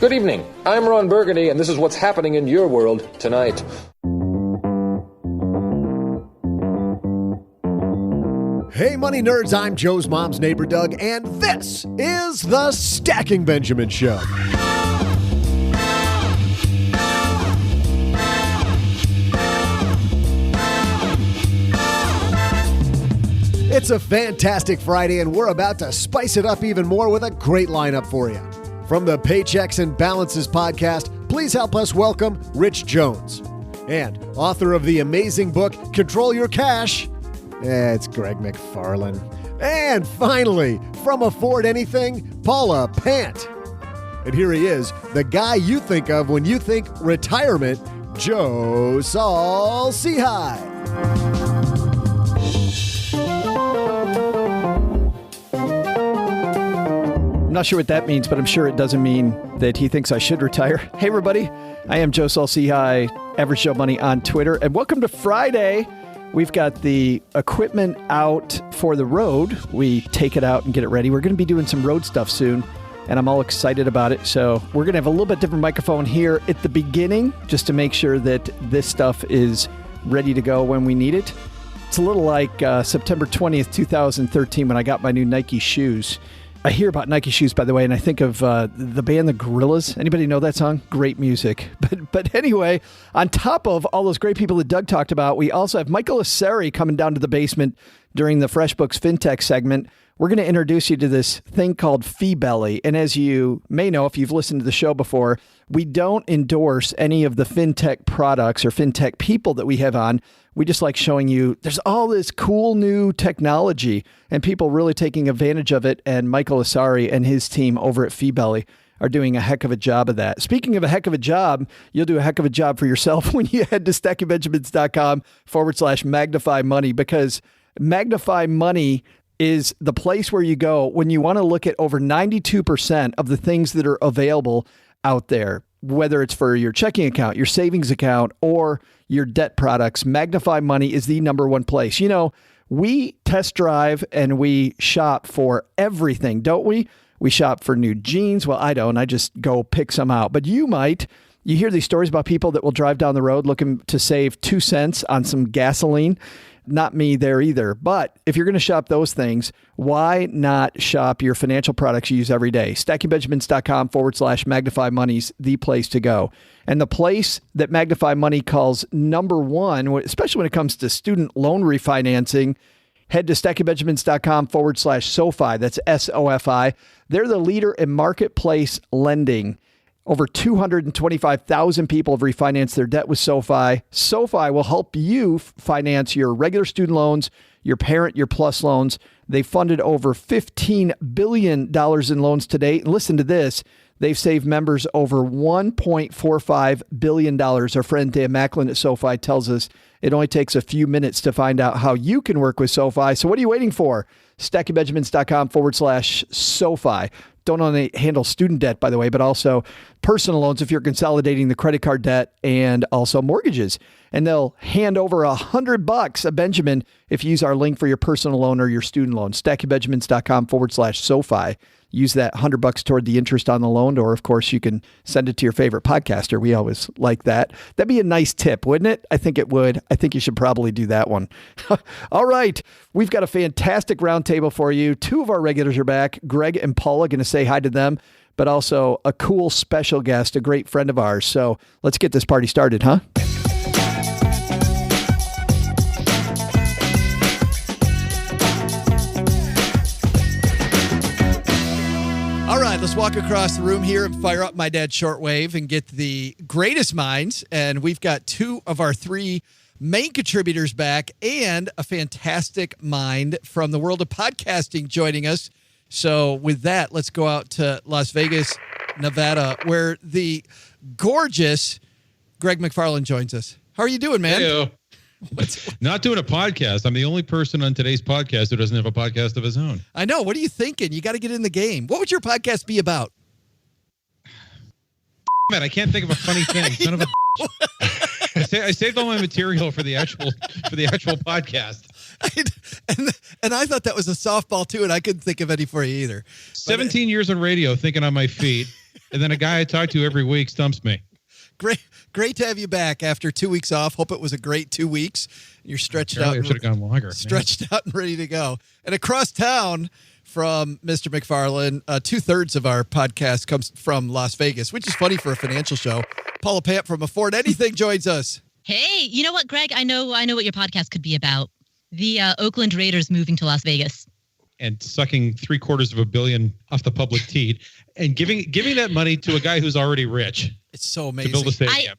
Good evening. I'm Ron Burgundy, and this is what's happening in your world tonight. Hey, money nerds, I'm Joe's mom's neighbor, Doug, and this is the Stacking Benjamin Show. It's a fantastic Friday, and we're about to spice it up even more with a great lineup for you. From the Paychecks and Balances podcast, please help us welcome Rich Jones. And author of the amazing book, Control Your Cash, it's Greg Mcfarlane. And finally, from Afford Anything, Paula Pant. And here he is, the guy you think of when you think retirement, Joe Saul-Sehy. I'm not sure what that means, but I'm sure it doesn't mean that he thinks I should retire. Hey, everybody. I am Joe Saul-Sehy, Average Joe Money on Twitter. And welcome to Friday. We've got the equipment out for the road. We take it out and get it ready. We're going to be doing some road stuff soon, and I'm all excited about it. So we're going to have a little bit different microphone here at the beginning just to make sure that this stuff is ready to go when we need it. It's a little like September 20th, 2013 when I got my new Nike shoes. I hear about Nike shoes, by the way, and I think of the band The Gorillaz. Anybody know that song? Great music. But anyway, on top of all those great people that Doug talked about, we also have Michael Asari coming down to the basement during the FreshBooks FinTech segment. We're going to introduce you to this thing called Fee-Belly. And as you may know, if you've listened to the show before, we don't endorse any of the FinTech products or FinTech people that we have on. We just like showing you there's all this cool new technology and people really taking advantage of it. And Michael Asari and his team over at Fee-Belly are doing a heck of a job of that. Speaking of a heck of a job, you'll do a heck of a job for yourself when you head to stackingbenjamins.com/magnify money, because Magnify Money is the place where you go when you want to look at over 92% of the things that are available out there, whether it's for your checking account, your savings account, or your debt products. Magnify Money is the number one place. You know, we test drive and we shop for everything, don't we? We shop for new jeans. Well, I don't. I just go pick some out. But you might. You hear these stories about people that will drive down the road looking to save 2 cents on some gasoline. Not me there either. But if you're going to shop those things, why not shop your financial products you use every day? stackingbenjamins.com/magnify money's the place to go. And the place that Magnify Money calls number one, especially when it comes to student loan refinancing, head to stackingbenjamins.com/SoFi. That's SOFI. They're the leader in marketplace lending. Over 225,000 people have refinanced their debt with SoFi. SoFi will help you finance your regular student loans, your parent, your plus loans. They funded over $15 billion in loans to date. And listen to this. They've saved members over $1.45 billion. Our friend Dan Macklin at SoFi tells us it only takes a few minutes to find out how you can work with SoFi. So what are you waiting for? stackingbenjamins.com/SoFi. Don't only handle student debt, by the way, but also personal loans if you're consolidating the credit card debt and also mortgages. And they'll hand over $100 a Benjamin if you use our link for your personal loan or your student loan. stackingbenjamins.com/SoFi. Use that $100 toward the interest on the loan, or of course you can send it to your favorite podcaster. We always like that. That'd be a nice tip, wouldn't it? I think it would. I think you should probably do that one. All right. We've got a fantastic roundtable for you. 2 of our regulars are back. Greg and Paula, going to say hi to them, but also a cool special guest, a great friend of ours. So let's get this party started, huh? All right, let's walk across the room here and fire up my dad's shortwave and get the greatest minds. And we've got 2 of our 3 main contributors back and a fantastic mind from the world of podcasting joining us. So with that, let's go out to Las Vegas, Nevada, where the gorgeous Greg Mcfarlane joins us. How are you doing, man? Hey-o. Not doing a podcast. I'm the only person on today's podcast who doesn't have a podcast of his own. I know. What are you thinking? You got to get in the game. What would your podcast be about? Man, I can't think of a funny thing. Son of a I saved all my material for the actual podcast. And I thought that was a softball too, and I couldn't think of any for you either. 17 years on radio, thinking on my feet. And then a guy I talk to every week stumps me. Great to have you back after 2 weeks off. Hope it was a great 2 weeks. You're stretched out. Should have gone longer. Stretched out and ready to go. And across town from Mr. McFarlane, 2/3 of our podcast comes from Las Vegas, which is funny for a financial show. Paula Pant from Afford Anything joins us. Hey, you know what, Greg? I know what your podcast could be about. The Oakland Raiders moving to Las Vegas. And sucking $750 million off the public teat and giving that money to a guy who's already rich. It's so amazing. To build a stadium.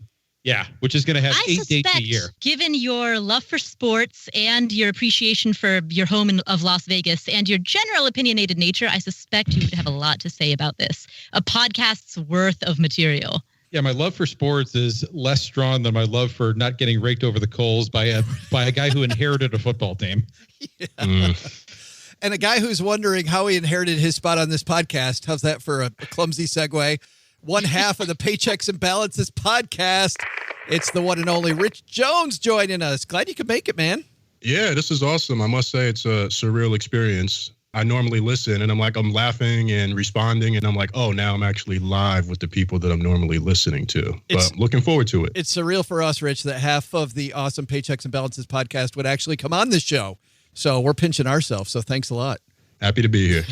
Which is going to have 8 dates a year. Given your love for sports and your appreciation for your home of Las Vegas and your general opinionated nature, I suspect you would have a lot to say about this. A podcast's worth of material. Yeah, my love for sports is less strong than my love for not getting raked over the coals by a guy who inherited a football team. Yeah. And a guy who's wondering how he inherited his spot on this podcast. How's that for a clumsy segue? One half of the Paychecks and Balances podcast. It's the one and only Rich Jones joining us. Glad you could make it, man. Yeah, this is awesome. I must say it's a surreal experience. I normally listen and I'm laughing and responding and I'm like, oh, now I'm actually live with the people that I'm normally listening to. But looking forward to it. It's surreal for us, Rich, that half of the awesome Paychecks and Balances podcast would actually come on this show. So we're pinching ourselves. So thanks a lot. Happy to be here.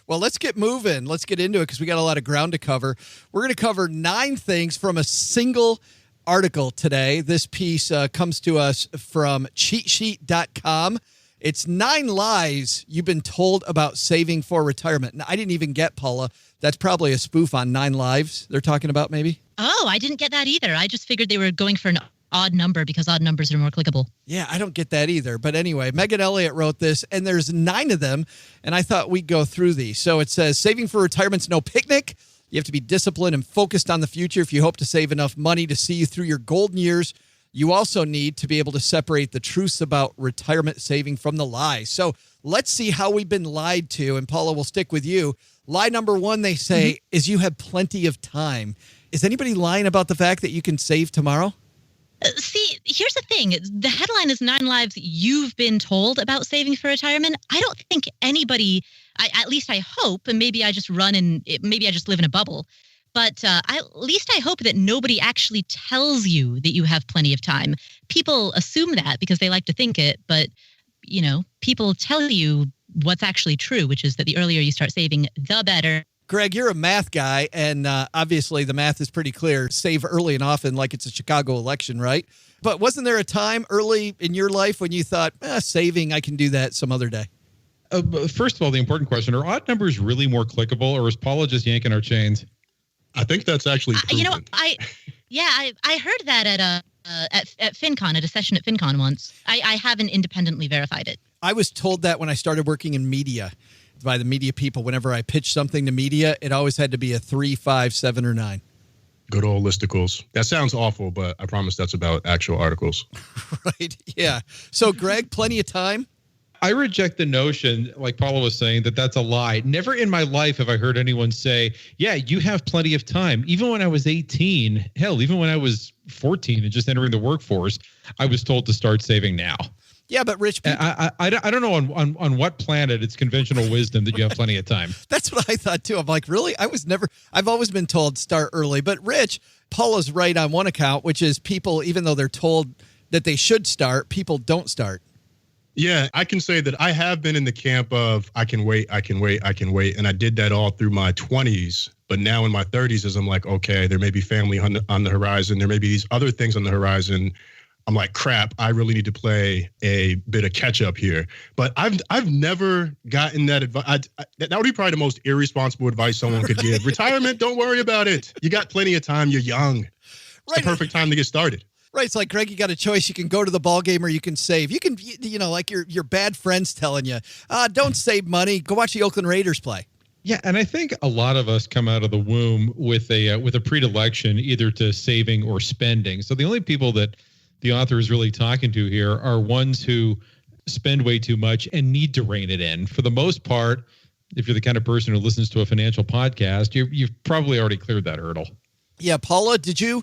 Well, let's get moving. Let's get into it because we got a lot of ground to cover. We're going to cover 9 things from a single article today. This piece comes to us from cheatsheet.com. It's 9 lies you've been told about saving for retirement. Now, I didn't even get, Paula. That's probably a spoof on 9 Lives they're talking about, maybe? Oh, I didn't get that either. I just figured they were going for an odd number because odd numbers are more clickable. Yeah, I don't get that either. But anyway, Megan Elliott wrote this, and there's 9 of them, and I thought we'd go through these. So it says, saving for retirement's no picnic. You have to be disciplined and focused on the future if you hope to save enough money to see you through your golden years. You also need to be able to separate the truths about retirement saving from the lies. So let's see how we've been lied to, and Paula, will stick with you. Lie number 1, they say, is you have plenty of time. Is anybody lying about the fact that you can save tomorrow? See, here's the thing. The headline is 9 lives you've been told about saving for retirement. I don't think anybody, at least I hope, and maybe I just maybe I just live in a bubble, but at least I hope that nobody actually tells you that you have plenty of time. People assume that because they like to think it, but, you know, people tell you what's actually true, which is that the earlier you start saving, the better. Greg, you're a math guy, and obviously the math is pretty clear. Save early and often like it's a Chicago election, right? But wasn't there a time early in your life when you thought, saving, I can do that some other day? First of all, the important question, are odd numbers really more clickable, or is Paula just yanking our chains? I think that's actually proven. You know, I heard that at FinCon, at a session at FinCon once. I haven't independently verified it. I was told that when I started working in media by the media people. Whenever I pitched something to media, it always had to be a 3, 5, 7, or 9. Good old listicles. That sounds awful, but I promise that's about actual articles. Right. Yeah. So, Greg, plenty of time? I reject the notion, like Paula was saying, that that's a lie. Never in my life have I heard anyone say, yeah, you have plenty of time. Even when I was 18, hell, even when I was 14 and just entering the workforce, I was told to start saving now. Yeah, but rich people... I don't know on what planet it's conventional wisdom that you have plenty of time. That's what I thought, too. I'm like, really? I've always been told start early. But, Rich, Paula's right on one account, which is people, even though they're told that they should start, people don't start. Yeah, I can say that I have been in the camp of I can wait. And I did that all through my 20s. But now in my 30s, as I'm like, okay, there may be family on the horizon. There may be these other things on the horizon. I'm like, crap, I really need to play a bit of catch up here. But I've never gotten that advice. That would be probably the most irresponsible advice someone could give. Retirement, don't worry about it. You got plenty of time. You're young. It's the perfect time to get started. Right. It's like, Greg, you got a choice. You can go to the ball game or you can save. You can, like your bad friends telling you, don't save money. Go watch the Oakland Raiders play. Yeah, and I think a lot of us come out of the womb with a predilection either to saving or spending. So the only people that the author is really talking to here are ones who spend way too much and need to rein it in. For the most part, if you're the kind of person who listens to a financial podcast, you've probably already cleared that hurdle. Yeah, Paula, did you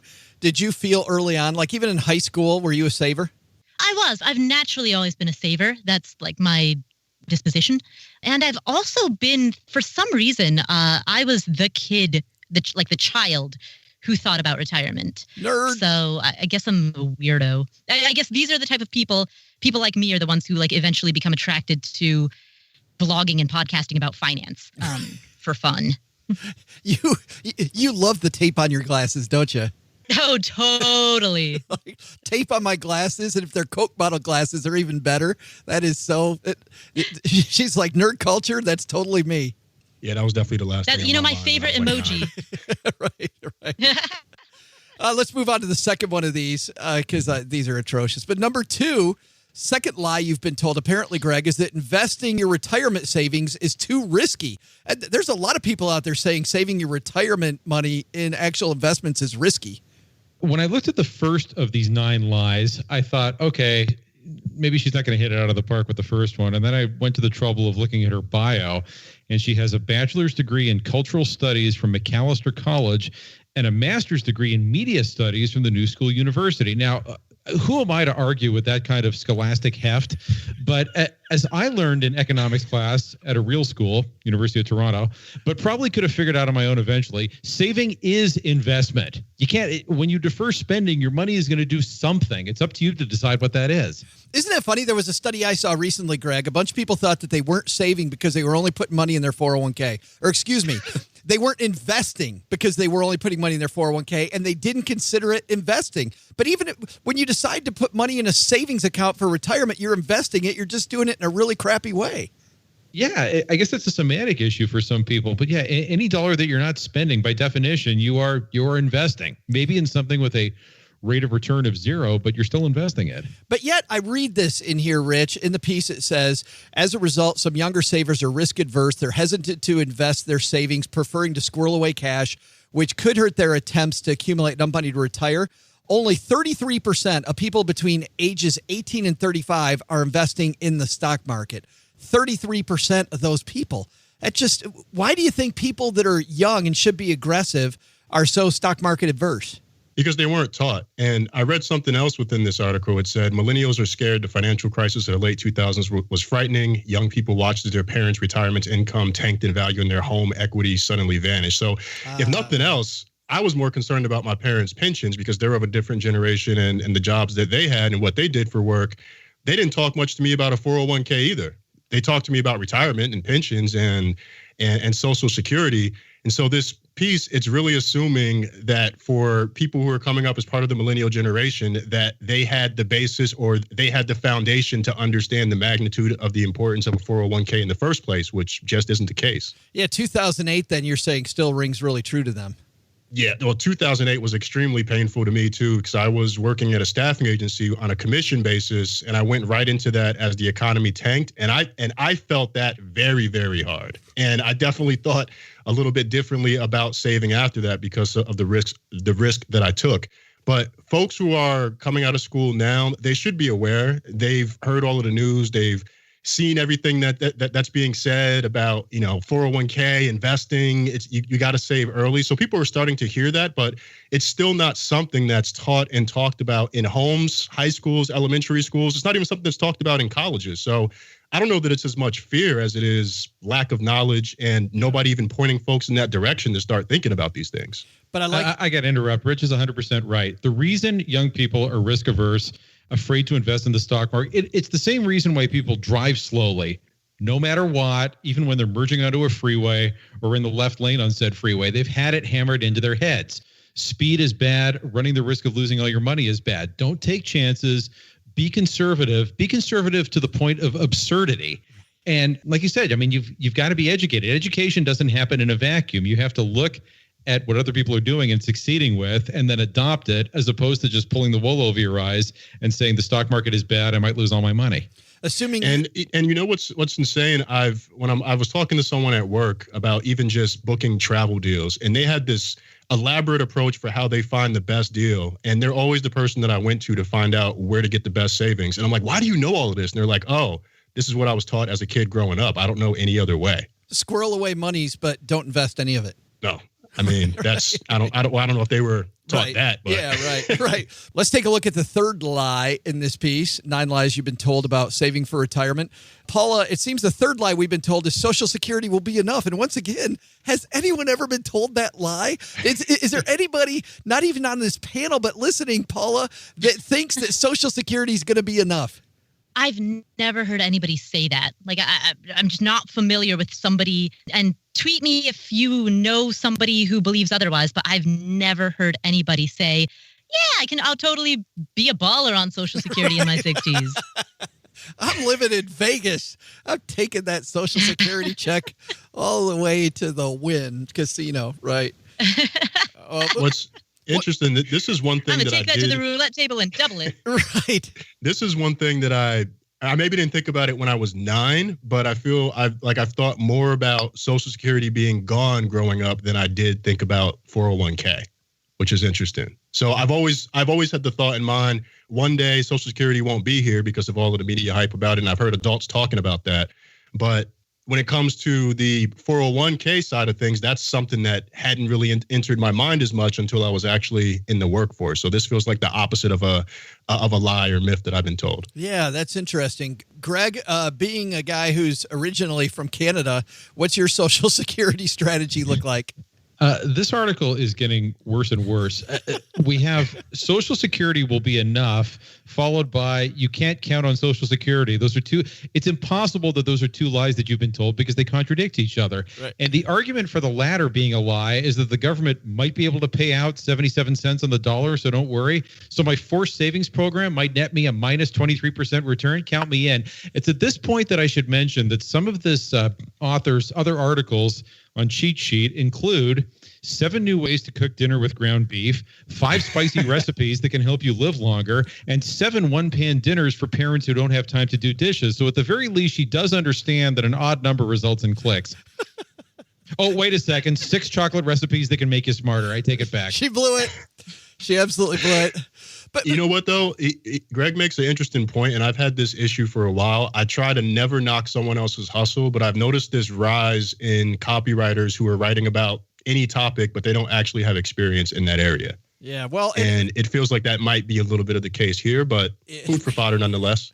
feel early on, like even in high school, were you a saver? I was. I've naturally always been a saver. That's like my disposition. And I've also been, for some reason, I was the kid the child who thought about retirement. Nerd. So I guess I'm a weirdo. I guess these are the type of people like me are the ones who like eventually become attracted to blogging and podcasting about finance for fun. You love the tape on your glasses, don't you? Oh, totally. Like, tape on my glasses, and if they're Coke bottle glasses, they're even better. That is so. She's like, nerd culture. That's totally me. Yeah, that was definitely the last. That's thing my favorite emoji. Right. Let's move on to the second one of these because these are atrocious. But number 2, second lie you've been told, apparently, Greg, is that investing your retirement savings is too risky. And there's a lot of people out there saying saving your retirement money in actual investments is risky. When I looked at the first of these 9 lies, I thought, okay, maybe she's not going to hit it out of the park with the first one. And then I went to the trouble of looking at her bio, and she has a bachelor's degree in cultural studies from Macalester College and a master's degree in media studies from the New School University. Now, who am I to argue with that kind of scholastic heft? But as I learned in economics class at a real school, University of Toronto, but probably could have figured out on my own eventually, saving is investment. You can't, when you defer spending, your money is going to do something. It's up to you to decide what that is. Isn't that funny? There was a study I saw recently, Greg. A bunch of people thought that they weren't saving because they were only putting money in their 401k. Or excuse me, they weren't investing because they were only putting money in their 401k, and they didn't consider it investing. But even when you decide to put money in a savings account for retirement, you're investing it. You're just doing it in a really crappy way. Yeah, I guess that's a semantic issue for some people. But yeah, any dollar that you're not spending, by definition, you are investing. Maybe in something with a rate of return of 0, but you're still investing it. But yet I read this in here, Rich. In the piece it says, as a result, some younger savers are risk adverse. They're hesitant to invest their savings, preferring to squirrel away cash, which could hurt their attempts to accumulate enough money to retire. Only 33% of people between ages 18 and 35 are investing in the stock market. 33% of those people. Why do you think people that are young and should be aggressive are so stock market adverse? Because they weren't taught. And I read something else within this article. It said millennials are scared the financial crisis of the late 2000s was frightening. Young people watched as their parents' retirement income tanked in value and their home equity suddenly vanished. So if nothing else, I was more concerned about my parents' pensions because they're of a different generation and the jobs that they had and what they did for work. They didn't talk much to me about a 401k either. They talked to me about retirement and pensions and Social Security. And so this piece, it's really assuming that for people who are coming up as part of the millennial generation, that they had the basis or they had the foundation to understand the magnitude of the importance of a 401k in the first place, which just isn't the case. Yeah, 2008, then you're saying still rings really true to them. Yeah, well, 2008 was extremely painful to me, too, because I was working at a staffing agency on a commission basis, and I went right into that as the economy tanked. And I felt that very, very hard. And I definitely thought a little bit differently about saving after that because of the risk that I took. But folks who are coming out of school now, they should be aware. They've heard all of the news. They've seen everything that's being said about, 401k investing. It's you got to save early. So people are starting to hear that, but it's still not something that's taught and talked about in homes, high schools, elementary schools. It's not even something that's talked about in colleges. So I don't know that it's as much fear as it is lack of knowledge and nobody even pointing folks in that direction to start thinking about these things. But I got to interrupt. Rich is 100% right. The reason young people are risk averse, afraid to invest in the stock market, it's the same reason why people drive slowly, no matter what, even when they're merging onto a freeway or in the left lane on said freeway. They've had it hammered into their heads. Speed is bad. Running the risk of losing all your money is bad. Don't take chances. Be conservative. Be conservative to the point of absurdity. And like you said, I mean, you've got to be educated. Education doesn't happen in a vacuum. You have to look at what other people are doing and succeeding with, and then adopt it, as opposed to just pulling the wool over your eyes and saying the stock market is bad, I might lose all my money. Assuming and you know what's insane? I was talking to someone at work about even just booking travel deals, and they had this elaborate approach for how they find the best deal, and they're always the person that I went to find out where to get the best savings. And I'm like, why do you know all of this? And they're like, oh, this is what I was taught as a kid growing up. I don't know any other way. Squirrel away monies, but don't invest any of it. No. I mean, that's I don't know if they were taught that. But. Yeah, right. Let's take a look at the third lie in this piece. 9 lies you've been told about saving for retirement. Paula, it seems the third lie we've been told is Social Security will be enough. And once again, has anyone ever been told that lie? Is there anybody, not even on this panel, but listening, Paula, that thinks that Social Security is going to be enough? I've never heard anybody say that. Like, I'm just not familiar with somebody, and tweet me if you know somebody who believes otherwise, but I've never heard anybody say, yeah, I'll totally be a baller on Social Security in my 60s. I'm living in Vegas. I'm taking that Social Security check all the way to the Wynn Casino, right? What's interesting, this is one thing I'm that going to take that to the roulette table and double it. Right. This is one thing that I maybe didn't think about it when I was 9, but I feel I've thought more about Social Security being gone growing up than I did think about 401k, which is interesting. So I've always had the thought in mind, one day Social Security won't be here because of all of the media hype about it, and I've heard adults talking about that. But when it comes to the 401k side of things, that's something that hadn't really entered my mind as much until I was actually in the workforce. So this feels like the opposite of a lie or myth that I've been told. Yeah, that's interesting. Greg, being a guy who's originally from Canada, what's your Social Security strategy look like? This article is getting worse and worse. We have Social Security will be enough, followed by you can't count on Social Security. Those are two. It's impossible that those are two lies that you've been told because they contradict each other. Right. And the argument for the latter being a lie is that the government might be able to pay out 77 cents on the dollar, so don't worry. So my forced savings program might net me a minus 23% return. Count me in. It's at this point that I should mention that some of this author's other articles on Cheat Sheet include 7 new ways to cook dinner with ground beef, 5 spicy recipes that can help you live longer, and 7 one-pan dinners for parents who don't have time to do dishes. So at the very least, she does understand that an odd number results in clicks. Oh, wait a second. 6 chocolate recipes that can make you smarter. I take it back. She blew it. She absolutely blew it. But you know what, though? Greg makes an interesting point, and I've had this issue for a while. I try to never knock someone else's hustle, but I've noticed this rise in copywriters who are writing about any topic, but they don't actually have experience in that area. Yeah, well, and it feels like that might be a little bit of the case here, but food for fodder nonetheless.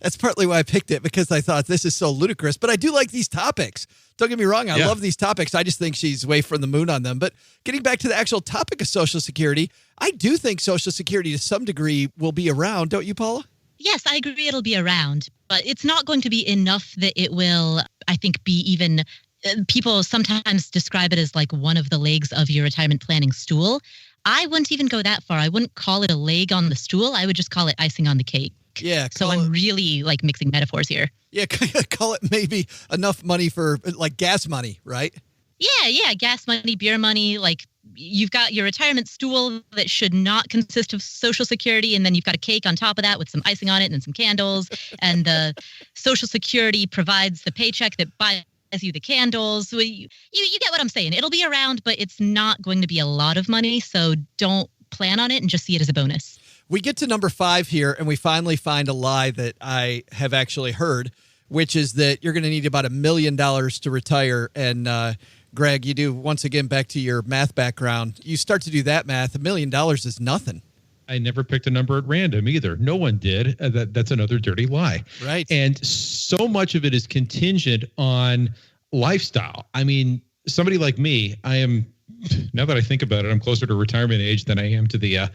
That's partly why I picked it, because I thought this is so ludicrous, but I do like these topics. Don't get me wrong. I love these topics. I just think she's way from the moon on them. But getting back to the actual topic of Social Security, I do think Social Security to some degree will be around. Don't you, Paula? Yes, I agree it'll be around, but it's not going to be enough that it will, I think, be even. People sometimes describe it as like one of the legs of your retirement planning stool. I wouldn't even go that far. I wouldn't call it a leg on the stool. I would just call it icing on the cake. Yeah. So I'm really like mixing metaphors here. Yeah, call it maybe enough money for like gas money, right? Yeah, gas money, beer money. Like you've got your retirement stool that should not consist of Social Security, and then you've got a cake on top of that with some icing on it and some candles. And the Social Security provides the paycheck that buys you the candles. You get what I'm saying. It'll be around, but it's not going to be a lot of money. So don't plan on it and just see it as a bonus. We get to number 5 here, and we finally find a lie that I have actually heard, which is that you're going to need about $1 million to retire. And Greg, you do, once again, back to your math background, you start to do that math, $1 million is nothing. I never picked a number at random either. No one did. That's another dirty lie. Right. And so much of it is contingent on lifestyle. I mean, somebody like me, I am, now that I think about it, I'm closer to retirement age than I am to the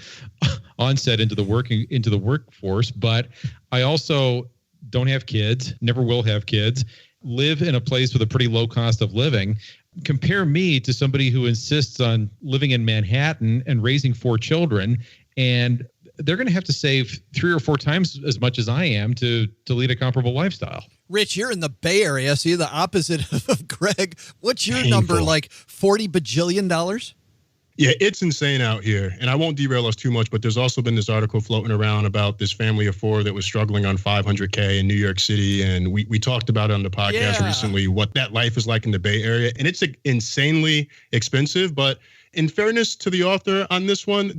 onset into the workforce. But I also don't have kids, never will have kids, live in a place with a pretty low cost of living. Compare me to somebody who insists on living in Manhattan and raising 4 children, and they're going to have to save 3 or 4 times as much as I am to lead a comparable lifestyle. Rich, you're in the Bay Area, so you're the opposite of Greg. What's your Painful. number, like $40 bajillion? Yeah, it's insane out here. And I won't derail us too much, but there's also been this article floating around about this family of 4 that was struggling on $500K in New York City. And we talked about it on the podcast recently, what that life is like in the Bay Area. And it's insanely expensive. But in fairness to the author on this one,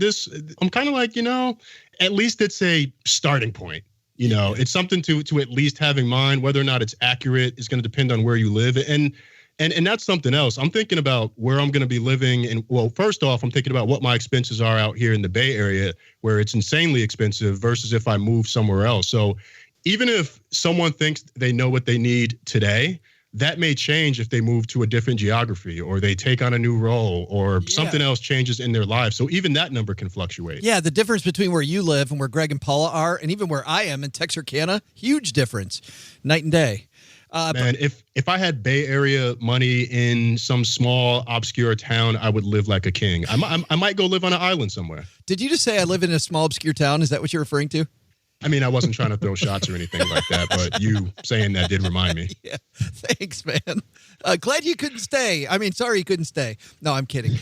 I'm kind of like, at least it's a starting point. It's something to at least have in mind. Whether or not it's accurate is going to depend on where you live. And And that's something else. I'm thinking about where I'm going to be living. And well, first off, I'm thinking about what my expenses are out here in the Bay Area, where it's insanely expensive versus if I move somewhere else. So even if someone thinks they know what they need today, that may change if they move to a different geography or they take on a new role or something else changes in their life. So even that number can fluctuate. Yeah, the difference between where you live and where Greg and Paula are, and even where I am in Texarkana, huge difference, night and day. Man, if I had Bay Area money in some small, obscure town, I would live like a king. I might go live on an island somewhere. Did you just say I live in a small, obscure town? Is that what you're referring to? I mean, I wasn't trying to throw shots or anything like that, but you saying that did remind me. Yeah, thanks, man. Glad you couldn't stay. I mean, sorry you couldn't stay. No, I'm kidding.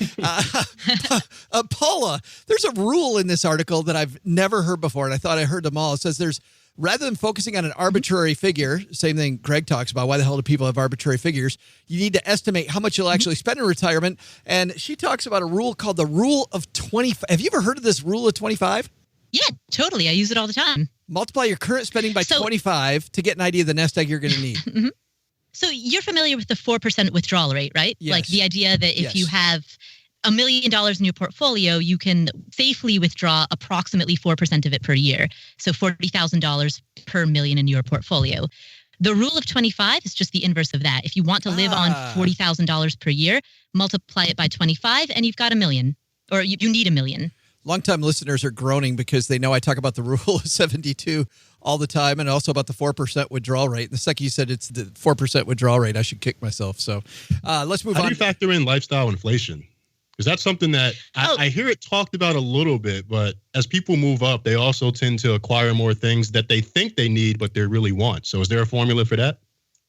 Paula, there's a rule in this article that I've never heard before, and I thought I heard them all. It says rather than focusing on an arbitrary figure, same thing Greg talks about, why the hell do people have arbitrary figures? You need to estimate how much you'll actually spend in retirement. And she talks about a rule called the rule of 25. Have you ever heard of this rule of 25? Yeah, totally. I use it all the time. Multiply your current spending by 25 to get an idea of the nest egg you're going to need. Mm-hmm. So you're familiar with the 4% withdrawal rate, right? Yes. Like the idea that if you have $1 million in your portfolio, you can safely withdraw approximately 4% of it per year. So $40,000 per million in your portfolio. The rule of 25 is just the inverse of that. If you want to live on $40,000 per year, multiply it by 25 and you've got $1 million, or you need $1 million. Longtime listeners are groaning because they know I talk about the rule of 72 all the time and also about the 4% withdrawal rate. The second you said it's the 4% withdrawal rate, I should kick myself. So let's move on. How do you factor in lifestyle inflation? Because that's something that I hear it talked about a little bit, but as people move up, they also tend to acquire more things that they think they need, but they really want. So is there a formula for that?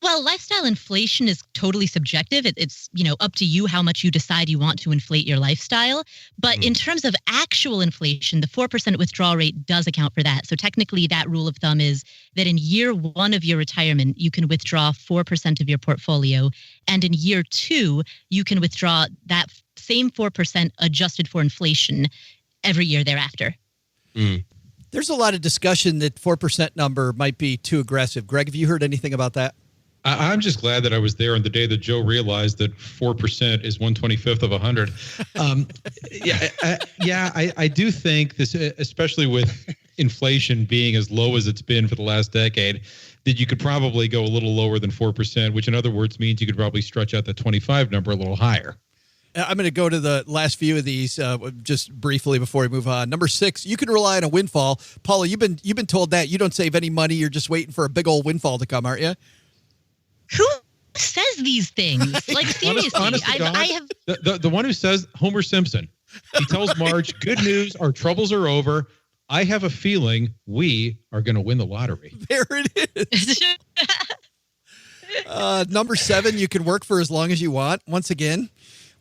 Well, lifestyle inflation is totally subjective. It's up to you how much you decide you want to inflate your lifestyle. But in terms of actual inflation, the 4% withdrawal rate does account for that. So technically, that rule of thumb is that in year one of your retirement, you can withdraw 4% of your portfolio. And in year two, you can withdraw that same 4% adjusted for inflation every year thereafter. There's a lot of discussion that 4% number might be too aggressive. Greg, have you heard anything about that? I'm just glad that I was there on the day that Joe realized that 4% is 1/25 of 100. I do think this, especially with inflation being as low as it's been for the last decade, that you could probably go a little lower than 4%, which in other words means you could probably stretch out the 25 number a little higher. I'm going to go to the last few of these just briefly before we move on. Number 6, you can rely on a windfall. Paula, you've been told that you don't save any money. You're just waiting for a big old windfall to come, aren't you? Who says these things? Like, seriously, I have... The one who says, Homer Simpson. He tells Marge, good news, our troubles are over. I have a feeling we are going to win the lottery. There it is. Number 7, you can work for as long as you want. Once again,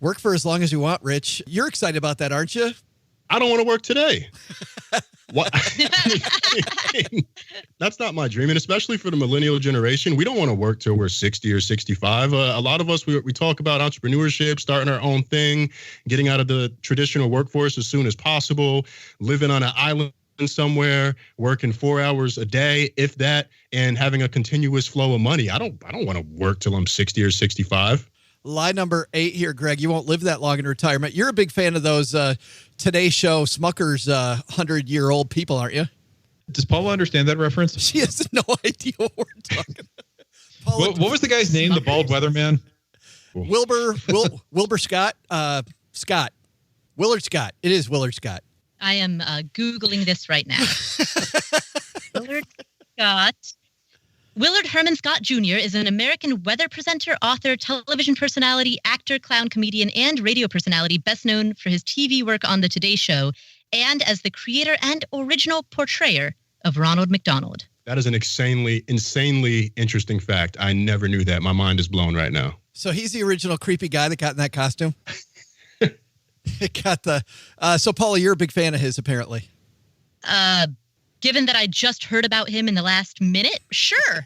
work for as long as you want, Rich. You're excited about that, aren't you? I don't want to work today. What? That's not my dream. And especially for the millennial generation, we don't want to work till we're 60 or 65. A lot of us, we talk about entrepreneurship, starting our own thing, getting out of the traditional workforce as soon as possible, living on an island somewhere, working 4 hours a day, if that, and having a continuous flow of money. I don't want to work till I'm 60 or 65. Lie number 8 here, Greg. You won't live that long in retirement. You're a big fan of those Today Show Smucker's 100-year-old people, aren't you? Does Paula understand that reference? She has no idea what we're talking about. What was the guy's name, the bald weatherman? Wilbur Scott? Scott. Willard Scott. It is Willard Scott. I am Googling this right now. Willard Scott. Willard Herman Scott Jr. is an American weather presenter, author, television personality, actor, clown, comedian, and radio personality, best known for his TV work on The Today Show and as the creator and original portrayer of Ronald McDonald. That is an insanely interesting fact. I never knew that. My mind is blown right now. So he's the original creepy guy that got in that costume? So, Paula, you're a big fan of his, apparently. Given that I just heard about him in the last minute, sure.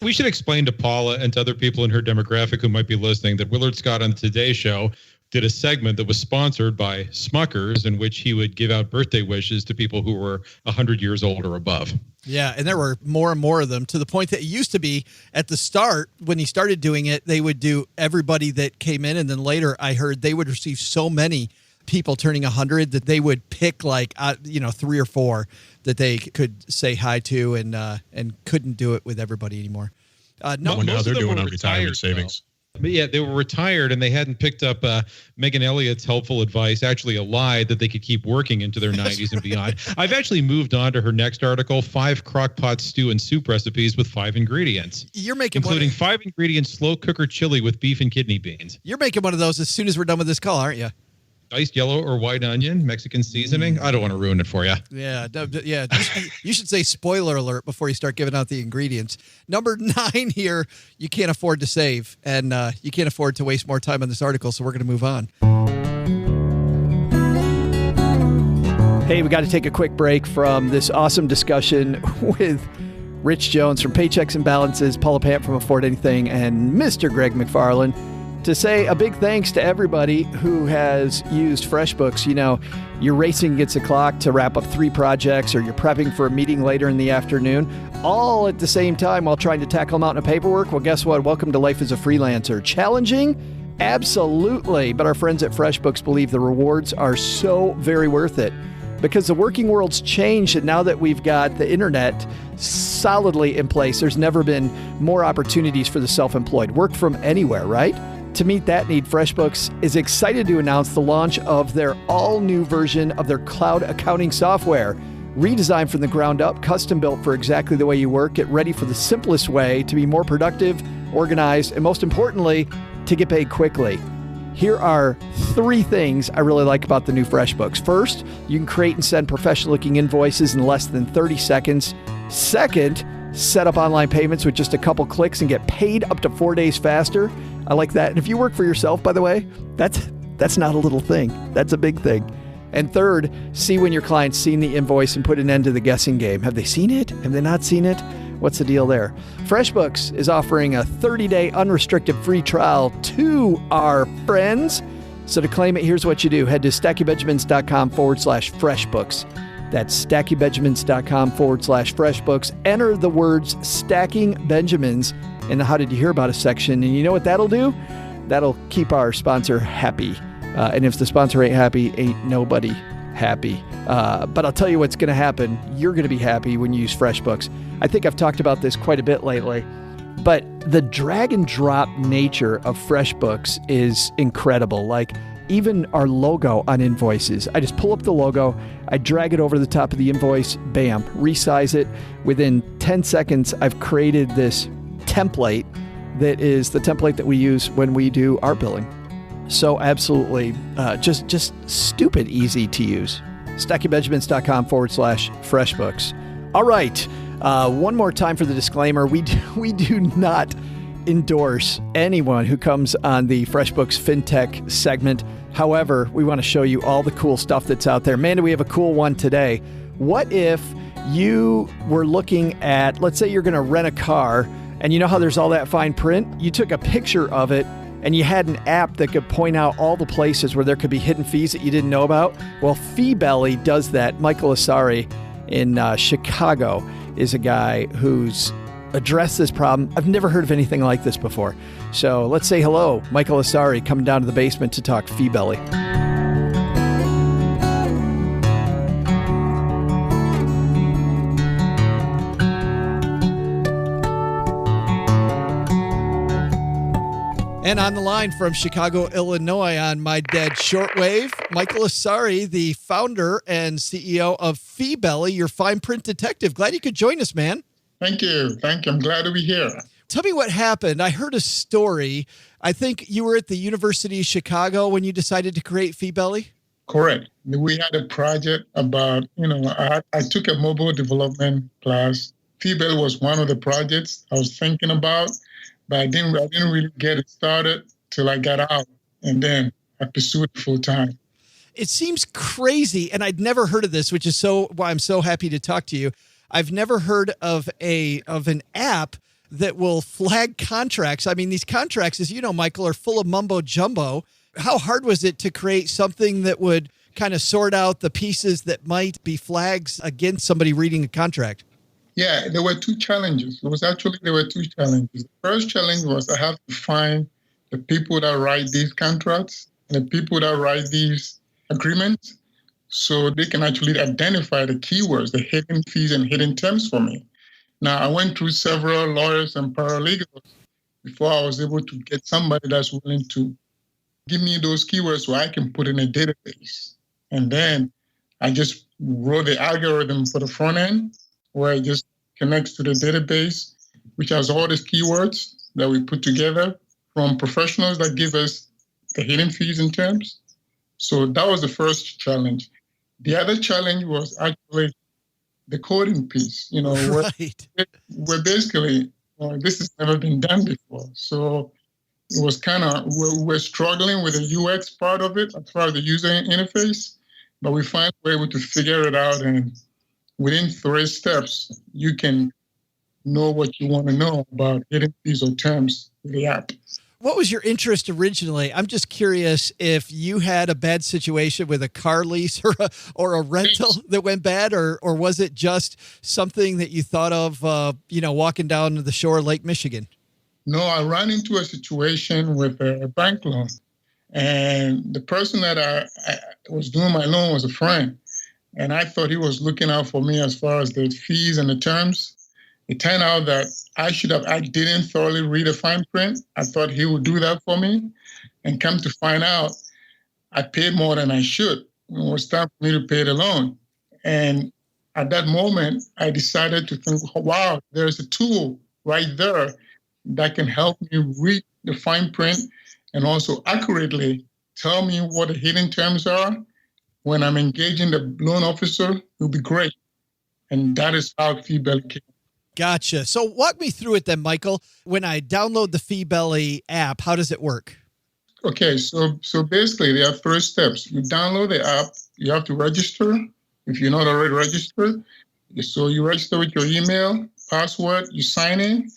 We should explain to Paula and to other people in her demographic who might be listening that Willard Scott on the Today Show did a segment that was sponsored by Smuckers, in which he would give out birthday wishes to people who were 100 years old or above. Yeah, and there were more and more of them, to the point that it used to be at the start, when he started doing it, they would do everybody that came in, and then later I heard they would receive so many people turning 100 that they would pick like 3 or 4 that they could say hi to, and couldn't do it with everybody anymore. Now they're doing on retirement savings. But yeah, they were retired and they hadn't picked up Megan Elliott's helpful advice, actually a lie that they could keep working into their 90s and beyond. I've actually moved on to her next article, 5 crockpot stew and soup recipes with 5 ingredients. You're making including 5 ingredients slow cooker chili with beef and kidney beans. You're making one of those as soon as we're done with this call, aren't you? Diced yellow or white onion, Mexican seasoning. I don't want to ruin it for you. Yeah. You should say spoiler alert before you start giving out the ingredients. Number 9 here, you can't afford to save, and you can't afford to waste more time on this article, so we're going to move on. Hey, we got to take a quick break from this awesome discussion with Rich Jones from Paychecks and Balances, Paula Pant from Afford Anything, and Mr. Greg Mcfarlane, to say a big thanks to everybody who has used FreshBooks. You know, you're racing against the clock to wrap up 3 projects, or you're prepping for a meeting later in the afternoon, all at the same time while trying to tackle a mountain of paperwork. Well, guess what? Welcome to life as a freelancer. Challenging? Absolutely. But our friends at FreshBooks believe the rewards are so very worth it, because the working world's changed, and now that we've got the internet solidly in place, there's never been more opportunities for the self-employed. Work from anywhere, right? To meet that need, FreshBooks is excited to announce the launch of their all-new version of their cloud accounting software. Redesigned from the ground up, custom built for exactly the way you work. Get ready for the simplest way to be more productive, organized, and most importantly, to get paid quickly. Here are 3 things I really like about the new FreshBooks. First, you can create and send professional-looking invoices in less than 30 seconds. Second, set up online payments with just a couple clicks and get paid up to 4 days faster. I like that. And if you work for yourself, by the way, that's not a little thing. That's a big thing. And third, see when your client's seen the invoice and put an end to the guessing game. Have they seen it? Have they not seen it? What's the deal there? FreshBooks is offering a 30-day unrestricted free trial to our friends. So to claim it, here's what you do. Head to stackingbenjamins.com/FreshBooks. That's stackingbenjamins.com/FreshBooks. Enter the words Stacking Benjamins in the How Did You Hear About Us section. And you know what that'll do? That'll keep our sponsor happy. And if the sponsor ain't happy, ain't nobody happy. But I'll tell you what's going to happen. You're going to be happy when you use FreshBooks. I think I've talked about this quite a bit lately, but the drag and drop nature of FreshBooks is incredible. Like even our logo on invoices, I just pull up the logo, I drag it over the top of the invoice, bam, resize it. Within 10 seconds, I've created this template that is the template that we use when we do our billing. So absolutely, just stupid easy to use. stackingbenjamins.com/FreshBooks. All right, one more time for the disclaimer. We do not endorse anyone who comes on the FreshBooks FinTech segment. However, we want to show you all the cool stuff that's out there. Man, do we have a cool one today. What if you were looking at, let's say you're going to rent a car, and you know how there's all that fine print? You took a picture of it, and you had an app that could point out all the places where there could be hidden fees that you didn't know about. Well, FeeBelly does that. Michael Asari in Chicago is a guy who's addressed this problem. I've never heard of anything like this before. So let's say hello, Michael Asari, coming down to the basement to talk FeeBelly. And on the line from Chicago, Illinois, on my dead shortwave, Michael Asari, the founder and CEO of FeeBelly, your fine print detective. Glad you could join us, man. Thank you. I'm glad to be here. Tell me what happened. I heard a story. I think you were at the University of Chicago when you decided to create FeeBelly? Correct. We had a project about, I took a mobile development class. FeeBelly was one of the projects I was thinking about, but I didn't really get it started till I got out, and then I pursued it full time. It seems crazy, and I'd never heard of this, which is why I'm so happy to talk to you. I've never heard of an app that will flag contracts. I mean, these contracts, as you know, Michael, are full of mumbo jumbo. How hard was it to create something that would kind of sort out the pieces that might be flags against somebody reading a contract? Yeah, there were two challenges. There were two challenges. The first challenge was I have to find the people that write these contracts and the people that write these agreements so they can actually identify the keywords, the hidden fees and hidden terms for me. Now, I went through several lawyers and paralegals before I was able to get somebody that's willing to give me those keywords so I can put in a database. And then I just wrote the algorithm for the front end where it just connects to the database, which has all these keywords that we put together from professionals that give us the hidden fees and terms. So that was the first challenge. The other challenge was actually the coding piece, Right. where basically this has never been done before. So it was kind of, we're struggling with the UX part of it as far as the user interface, but we finally were able to figure it out. And within 3 steps, you can know what you want to know about hidden fees or terms in the app. What was your interest originally? I'm just curious if you had a bad situation with a car lease or a rental that went bad, or was it just something that you thought of, walking down to the shore of Lake Michigan? No, I ran into a situation with a bank loan, and the person that I was doing my loan was a friend, and I thought he was looking out for me as far as the fees and the terms. It turned out that I didn't thoroughly read the fine print. I thought he would do that for me, and come to find out, I paid more than I should. It was time for me to pay the loan. And at that moment, I decided to think, wow, there's a tool right there that can help me read the fine print and also accurately tell me what the hidden terms are. When I'm engaging the loan officer, it'll be great. And that is how FeeBelly came. Gotcha. So walk me through it then, Michael. When I download the FeeBelly app, how does it work? Okay, so basically there are 3 steps. You download the app, you have to register if you're not already registered. So you register with your email, password, you sign in,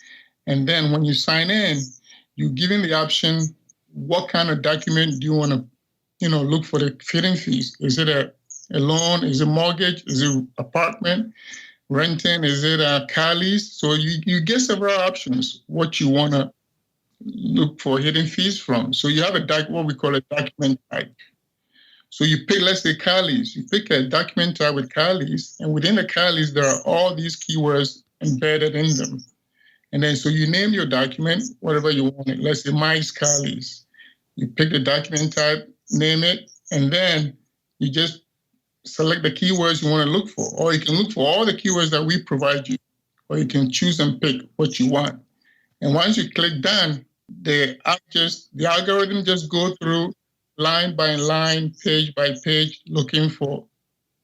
and then when you sign in, you're given the option, what kind of document do you want to, look for the hidden fees? Is it a loan? Is it mortgage? Is it apartment? Renting? Is it a car lease? So you get several options, what you want to look for hidden fees from. So you have what we call a document type. So you pick, let's say, car lease. You pick a document type with car lease, and within the car lease, there are all these keywords embedded in them. And then so you name your document, whatever you want it. Let's say mice car lease. You pick the document type, name it, and then you just select the keywords you want to look for. Or you can look for all the keywords that we provide you, or you can choose and pick what you want. And once you click done, the algorithm just go through line by line, page by page, looking for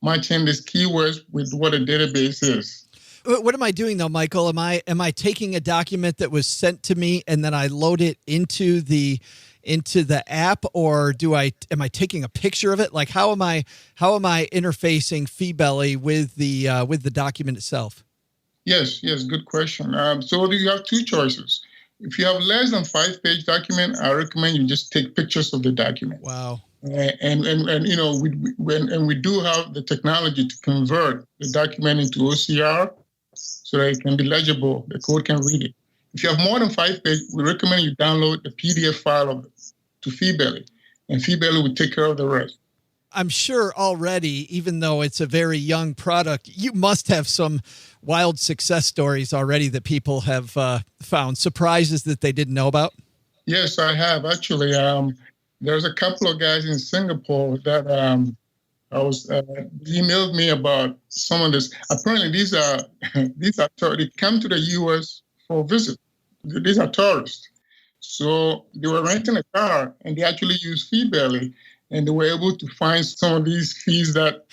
matching these keywords with what a database is. What am I doing though, Michael? Am I taking a document that was sent to me and then I load it into the app, or am I taking a picture of it? Like how am I interfacing FeeBelly with the document itself? Yes, good question. So you have 2 choices. If you have less than 5-page document, I recommend you just take pictures of the document. Wow. And we do have the technology to convert the document into OCR so that it can be legible. The code can read it. If you have more than 5 pages, we recommend you download the PDF file of it to FeeBelly, and FeeBelly will take care of the rest. I'm sure already, even though it's a very young product, you must have some wild success stories already that people have found, surprises that they didn't know about. Yes, I have. Actually, there's a couple of guys in Singapore that emailed me about some of this. Apparently, these are they come to the U.S. for a visit. These are tourists. So they were renting a car, and they actually used FeeBelly, and they were able to find some of these fees that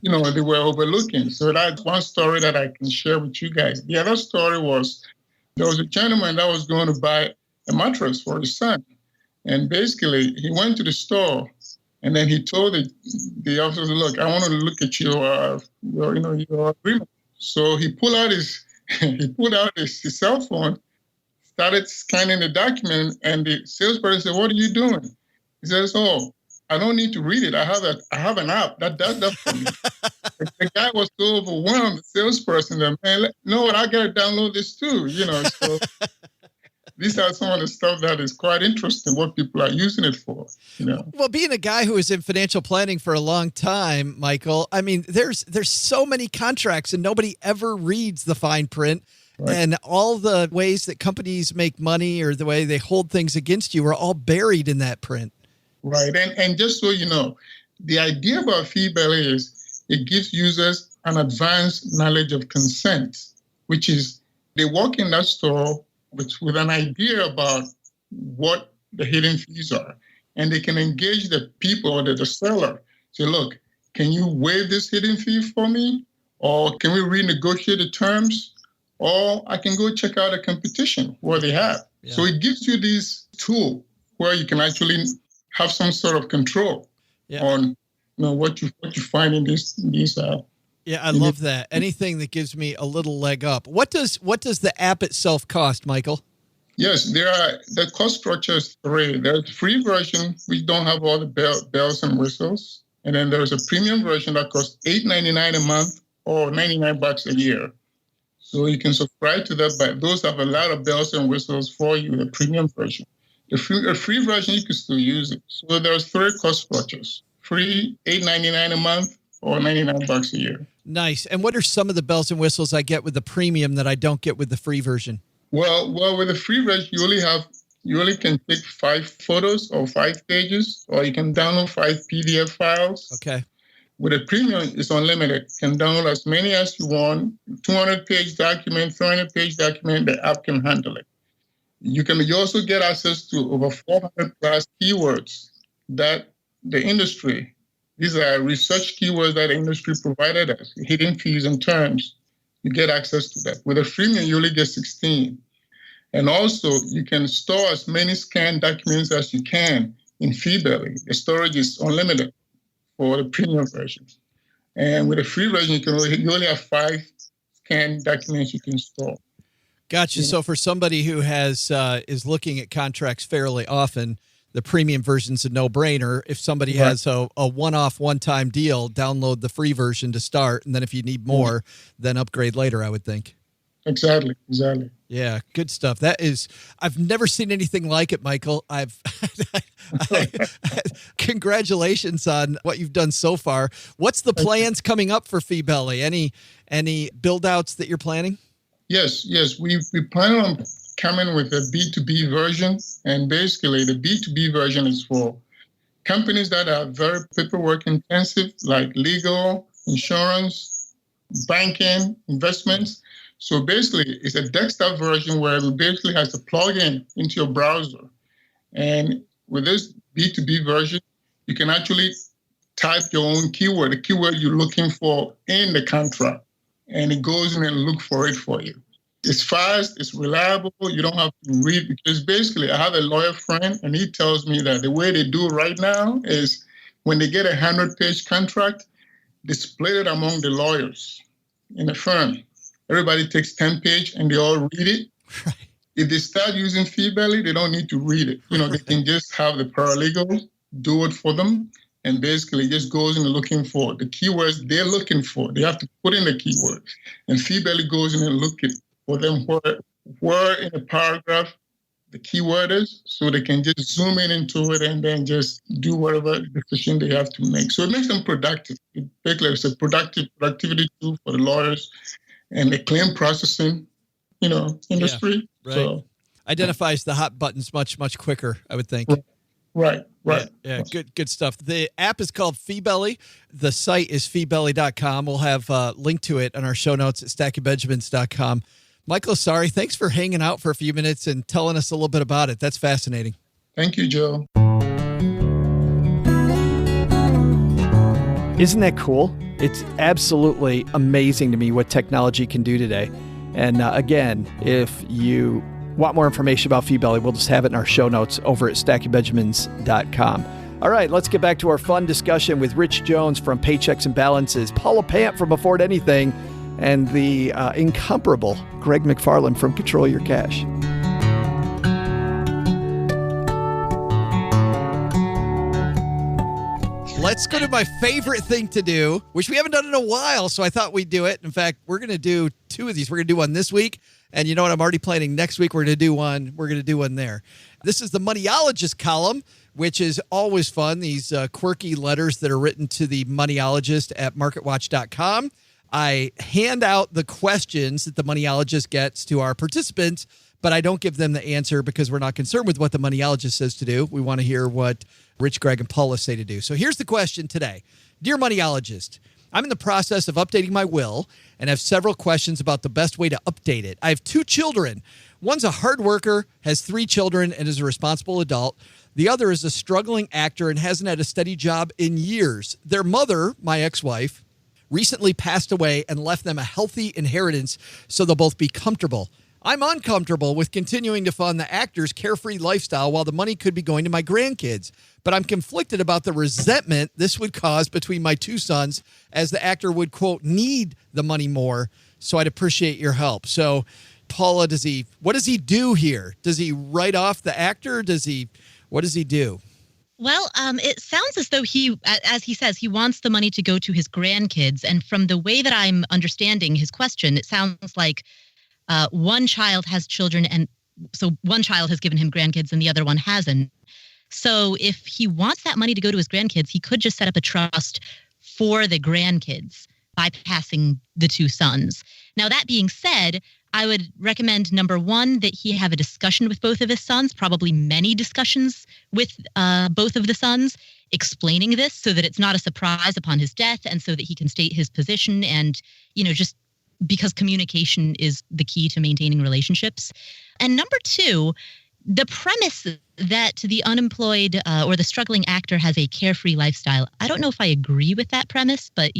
they were overlooking. So that's one story that I can share with you guys. The other story was there was a gentleman that was going to buy a mattress for his son, and basically he went to the store, and then he told the officer, "Look, I want to look at your agreement." So he pulled out his cell phone, started scanning the document, and the salesperson said, "What are you doing?" He says, "Oh, I don't need to read it. I have an app that does that for me." The guy was so overwhelmed, the salesperson, that, man, you know what, I got to download this too, So these are some of the stuff that is quite interesting, what people are using it for, Well, being a guy who was in financial planning for a long time, Michael, I mean, there's so many contracts and nobody ever reads the fine print. Right. And all the ways that companies make money or the way they hold things against you are all buried in that print. Right. And just so you know, the idea about fee belly is it gives users an advanced knowledge of consent, which is they walk in that store with an idea about what the hidden fees are. And they can engage the people or the seller. Say, look, can you waive this hidden fee for me? Or can we renegotiate the terms? Or I can go check out a competition where they have. Yeah. So it gives you this tool where you can actually have some sort of control on what you find in these. Yeah, I love that. Anything that gives me a little leg up. What does the app itself cost, Michael? Yes, the cost structure is 3. There's a free version which don't have all the bells and whistles, and then there's a premium version that costs $8.99 a month or $99 a year. So you can subscribe to that, but those have a lot of bells and whistles for you, the premium version. The free version, you can still use it. So there's 3 cost structures: free, $8.99 a month, or $99 a year. Nice. And what are some of the bells and whistles I get with the premium that I don't get with the free version? Well, with the free version, you only can take 5 photos or 5 pages, or you can download 5 PDF files. Okay. With a premium, it's unlimited. You can download as many as you want. 200-page document, 300-page document, the app can handle it. You also get access to over 400 plus keywords that the industry, these are research keywords that the industry provided us, hidden fees and terms. You get access to that. With a freemium, you only get 16. And also, you can store as many scanned documents as you can in FeeBelly. The storage is unlimited for the premium version. And with a free version, you only have 5 scanned documents you can store. Gotcha. So for somebody who is looking at contracts fairly often, the premium version's a no-brainer. If somebody has a one-off, one-time deal, download the free version to start, and then if you need more, then upgrade later, I would think. Exactly. Yeah, good stuff. I've never seen anything like it, Michael. Congratulations on what you've done so far. What's the plans coming up for FeeBelly? Any build-outs that you're planning? Yes. We plan on coming with a B2B version. And basically, the B2B version is for companies that are very paperwork intensive, like legal, insurance, banking, investments. So basically, it's a desktop version where it basically has a plug-in into your browser. And with this B2B version, you can actually type your own keyword, the keyword you're looking for in the contract, and it goes in and look for it for you. It's fast, it's reliable, you don't have to read, because basically I have a lawyer friend and he tells me that the way they do it right now is when they get a 100-page contract, they split it among the lawyers in the firm. Everybody takes 10 pages and they all read it. Right. If they start using FeeBelly, they don't need to read it. They can just have the paralegal do it for them, and basically just goes in looking for the keywords they're looking for. They have to put in the keyword, and FeeBelly goes in and look for them where in a paragraph the keyword is, so they can just zoom in into it and then just do whatever decision they have to make. So it makes them productive. Basically, it's a productivity tool for the lawyers and the claim processing, industry. Yeah, right. So, identifies the hot buttons much, much quicker, I would think. Right. Yeah, good stuff. The app is called FeeBelly. The site is feebelly.com. We'll have a link to it on our show notes at stackingbenjamins.com. Michael Asari, thanks for hanging out for a few minutes and telling us a little bit about it. That's fascinating. Thank you, Joe. Isn't that cool? It's absolutely amazing to me what technology can do today. And again, if you want more information about FeeBelly, we'll just have it in our show notes over at stackingbenjamins.com. All right, let's get back to our fun discussion with Rich Jones from Paychecks and Balances, Paula Pant from Afford Anything, and the incomparable Greg Mcfarlane from Control Your Cash. let's go to my favorite thing to do, which we haven't done in a while, so I thought we'd do it. In fact, we're going to do two of these. We're going to do one this week, and you know what? I'm already planning next week. We're going to do one there. This is the Moneyologist column, which is always fun. These quirky letters that are written to the Moneyologist at marketwatch.com. I hand out the questions that the Moneyologist gets to our participants, but I don't give them the answer because we're not concerned with what the Moneyologist says to do. We want to hear what Rich, Greg, and Paula say to do. So here's the question today. Dear Moneyologist, I'm in the process of updating my will and have several questions about the best way to update it. I have 2 children. One's a hard worker, has 3 children, and is a responsible adult. The other is a struggling actor and hasn't had a steady job in years. Their mother, my ex-wife, recently passed away and left them a healthy inheritance so they'll both be comfortable. I'm uncomfortable with continuing to fund the actor's carefree lifestyle while the money could be going to my grandkids, but I'm conflicted about the resentment this would cause between my 2 sons as the actor would, quote, need the money more, so I'd appreciate your help. So, Paula, what does he do here? Does he write off the actor? What does he do? Well, it sounds as though he, as he says, he wants the money to go to his grandkids. And from the way that I'm understanding his question, it sounds like one child has children, and so one child has given him grandkids and the other one hasn't. So if he wants that money to go to his grandkids, he could just set up a trust for the grandkids, bypassing the 2 sons. Now, that being said, I would recommend, number 1, that he have a discussion with both of his sons, probably many discussions with both of the sons, explaining this so that it's not a surprise upon his death and so that he can state his position and, just because communication is the key to maintaining relationships. And number 2, the premise that the unemployed or the struggling actor has a carefree lifestyle. I don't know if I agree with that premise, but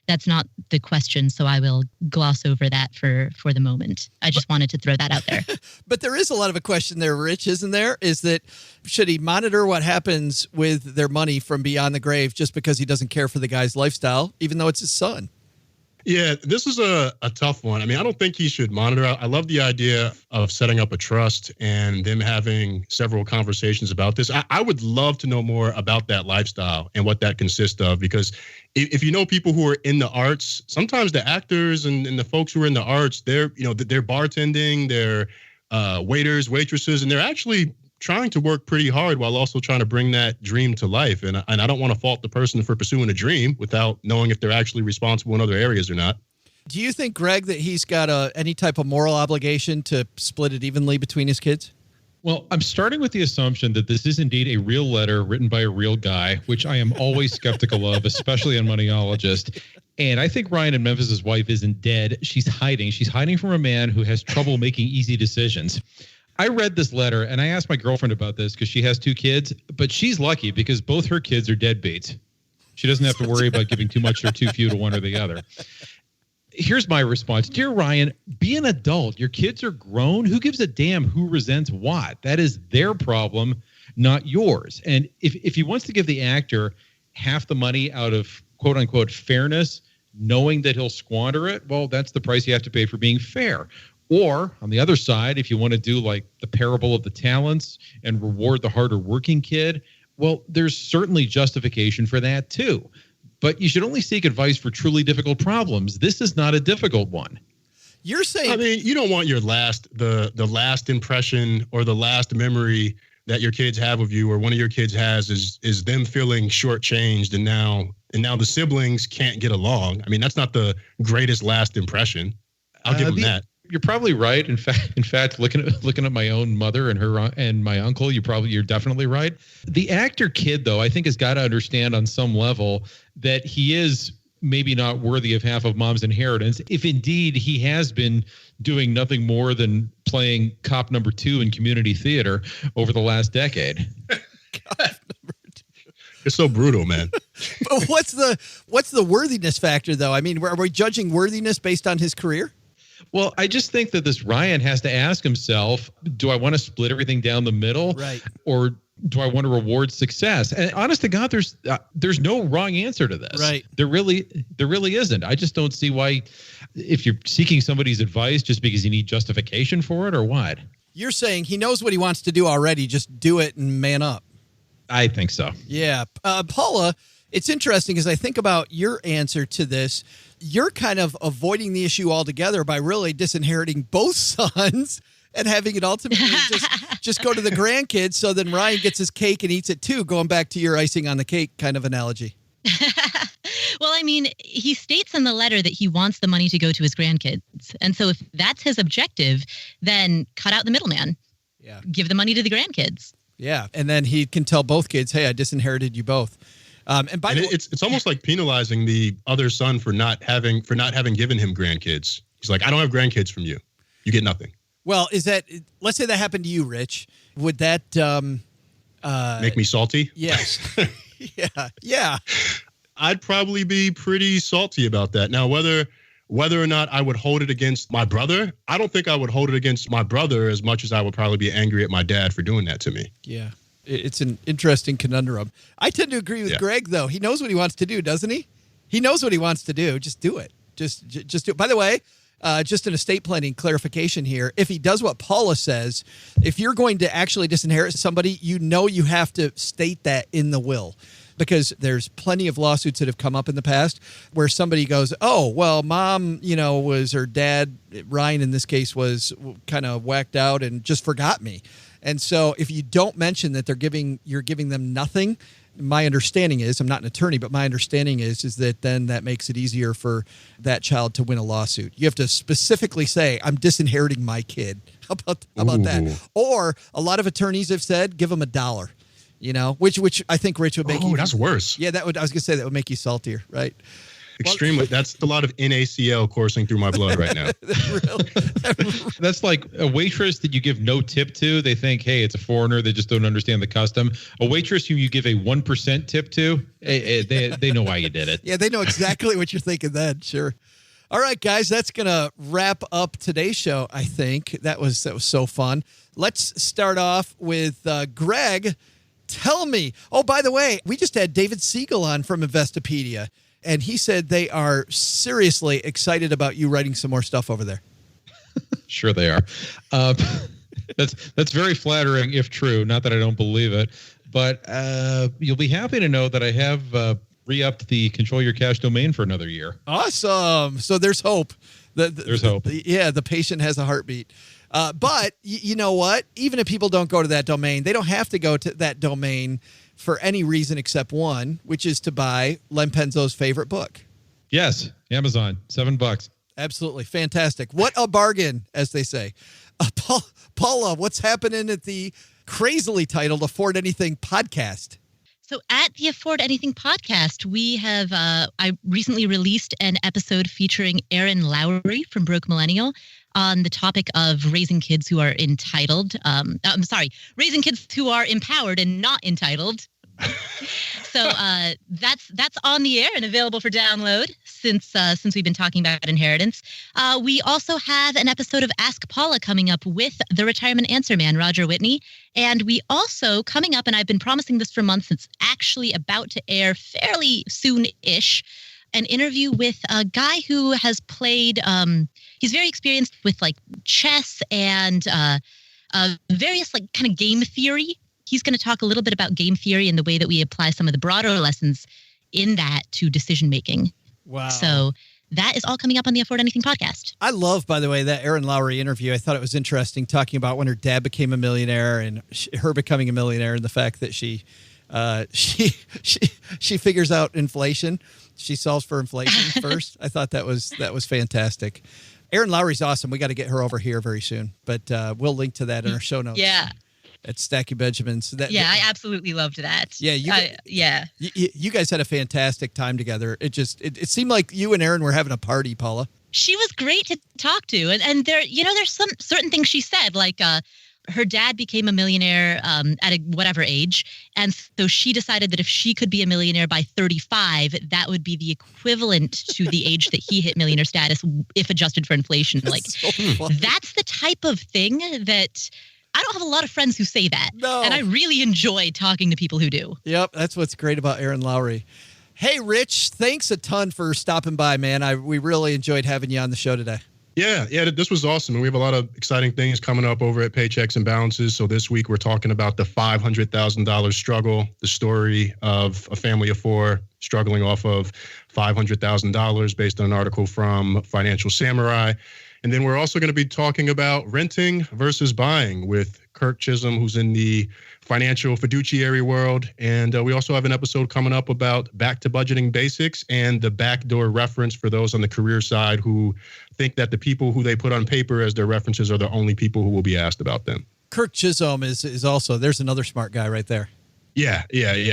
that's not the question, so I will gloss over that for the moment. I just wanted to throw that out there. But there is a lot of a question there, Rich, isn't there? Is that should he monitor what happens with their money from beyond the grave just because he doesn't care for the guy's lifestyle, even though it's his son? Yeah, this is a tough one. I mean, I don't think he should monitor. I love the idea of setting up a trust and them having several conversations about this. I would love to know more about that lifestyle and what that consists of, because if you know people who are in the arts, sometimes the actors and the folks who are in the arts, they're bartending, they're waiters, waitresses, and they're actually trying to work pretty hard while also trying to bring that dream to life. And I don't want to fault the person for pursuing a dream without knowing if they're actually responsible in other areas or not. Do you think, Greg, that he's got any type of moral obligation to split it evenly between his kids? Well, I'm starting with the assumption that this is indeed a real letter written by a real guy, which I am always skeptical of, especially on Moneyologist. And I think Ryan in Memphis' wife isn't dead. She's hiding. She's hiding from a man who has trouble making easy decisions. I read this letter and I asked my girlfriend about this because she has 2 kids, but she's lucky because both her kids are deadbeats. She doesn't have to worry about giving too much or too few to one or the other. Here's my response. Dear Ryan, be an adult. Your kids are grown. Who gives a damn who resents what? That is their problem, not yours. And if he wants to give the actor half the money out of quote unquote fairness, knowing that he'll squander it, well, that's the price you have to pay for being fair. Or on the other side, if you want to do like the parable of the talents and reward the harder working kid, well, there's certainly justification for that too. But you should only seek advice for truly difficult problems. This is not a difficult one. You're saying, I mean, you don't want your the last impression or the last memory that your kids have of you or one of your kids has is them feeling shortchanged and now the siblings can't get along. I mean, that's not the greatest last impression. I'll give them that. You're probably right. In fact, looking at my own mother and her and my uncle, you're definitely right. The actor kid, though, I think has got to understand on some level that he is maybe not worthy of half of mom's inheritance, if indeed he has been doing nothing more than playing cop number 2 in community theater over the last decade. It's so brutal, man. But what's the worthiness factor, though? I mean, are we judging worthiness based on his career? Well, I just think that this Ryan has to ask himself, do I want to split everything down the middle? Right. Or do I want to reward success? And honest to God, there's no wrong answer to this. Right. There really isn't. I just don't see why, if you're seeking somebody's advice just because you need justification for it or what. You're saying he knows what he wants to do already. Just do it and man up. I think so. Yeah. Paula, It's interesting as I think about your answer to this. You're kind of avoiding the issue altogether by really disinheriting both sons and having it ultimately just go to the grandkids. So then Ryan gets his cake and eats it too, going back to your icing on the cake kind of analogy. Well, I mean, he states in the letter that he wants the money to go to his grandkids. And so if that's his objective, then cut out the middleman. Yeah. Give the money to the grandkids. Yeah. And then he can tell both kids, hey, I disinherited you both. And by the way, it's almost like penalizing the other son for not having given him grandkids. He's like, I don't have grandkids from you. You get nothing. Well, let's say that happened to you, Rich. Would that make me salty? Yes. Yeah. I'd probably be pretty salty about that. Now, whether or not I would hold it against my brother, I don't think I would hold it against my brother as much as I would probably be angry at my dad for doing that to me. Yeah. It's an interesting conundrum. I tend to agree with Greg, though. He knows what he wants to do, doesn't he? He knows what he wants to do. Just do it. Just do it. By the way, just an estate planning clarification here. If he does what Paula says, if you're going to actually disinherit somebody, you have to state that in the will. Because there's plenty of lawsuits that have come up in the past where somebody goes, oh, well, mom, or dad, Ryan in this case, was kind of whacked out and just forgot me. And so if you don't mention that you're giving them nothing, my understanding is, I'm not an attorney, but my understanding is that then that makes it easier for that child to win a lawsuit. You have to specifically say, I'm disinheriting my kid. How about that? Or a lot of attorneys have said, give them $1. Which I think Rich would make you. Oh, that's worse. Yeah, I was going to say that would make you saltier, right? Extremely. That's a lot of NaCl coursing through my blood right now. That's like a waitress that you give no tip to. They think, hey, it's a foreigner. They just don't understand the custom. A waitress who you give a 1% tip to, they know why you did it. Yeah, they know exactly what you're thinking then. Sure. All right, guys, that's going to wrap up today's show, I think. That was so fun. Let's start off with Greg. Tell me. Oh, by the way, we just had David Siegel on from Investopedia. And he said they are seriously excited about you writing some more stuff over there. Sure they are. That's very flattering, if true. Not that I don't believe it. But you'll be happy to know that I have re-upped the Control Your Cash domain for another year. Awesome. So there's hope. There's hope. The patient has a heartbeat. But you know what? Even if people don't go to that domain, they don't have to go to that domain for any reason except one, which is to buy Len Penzo's favorite book. Yes, Amazon, $7. Absolutely fantastic. What a bargain, as they say. Paula, what's happening at the crazily titled Afford Anything podcast? So at the Afford Anything podcast, we have, I recently released an episode featuring Aaron Lowry from Broke Millennial on the topic of raising kids who are entitled. Raising kids who are empowered and not entitled. So that's on the air and available for download since we've been talking about inheritance. We also have an episode of Ask Paula coming up with the retirement answer man, Roger Whitney. And we also, coming up, and I've been promising this for months, it's actually about to air fairly soon-ish, an interview with a guy who has played, he's very experienced with like chess and various like kind of game theory. He's going to talk a little bit about game theory and the way that we apply some of the broader lessons in that to decision making. Wow. So that is all coming up on the Afford Anything podcast. I love, by the way, that Aaron Lowry interview. I thought it was interesting talking about when her dad became a millionaire and her becoming a millionaire and the fact that she figures out inflation. She solves for inflation first. I thought that was fantastic. Aaron Lowry's awesome. We got to get her over here very soon, but we'll link to that in our show notes. Yeah. At Stacky Benjamin's. I absolutely loved that. Yeah, you guys had a fantastic time together. It seemed like you and Aaron were having a party, Paula. She was great to talk to, and there's some certain things she said, like her dad became a millionaire at whatever age, and so she decided that if she could be a millionaire by 35, that would be the equivalent to the age that he hit millionaire status if adjusted for inflation. That's the type of thing that. I don't have a lot of friends who say that. No. And I really enjoy talking to people who do. Yep, that's what's great about Aaron Lowry. Hey, Rich, thanks a ton for stopping by, man. We really enjoyed having you on the show today. Yeah, this was awesome. And we have a lot of exciting things coming up over at Paychecks and Balances. So this week we're talking about the $500,000 struggle, the story of a family of four struggling off of $500,000 based on an article from Financial Samurai. And then we're also going to be talking about renting versus buying with Kirk Chisholm, who's in the financial fiduciary world. And we also have an episode coming up about back to budgeting basics and the backdoor reference for those on the career side who think that the people who they put on paper as their references are the only people who will be asked about them. Kirk Chisholm is also, there's another smart guy right there. Yeah.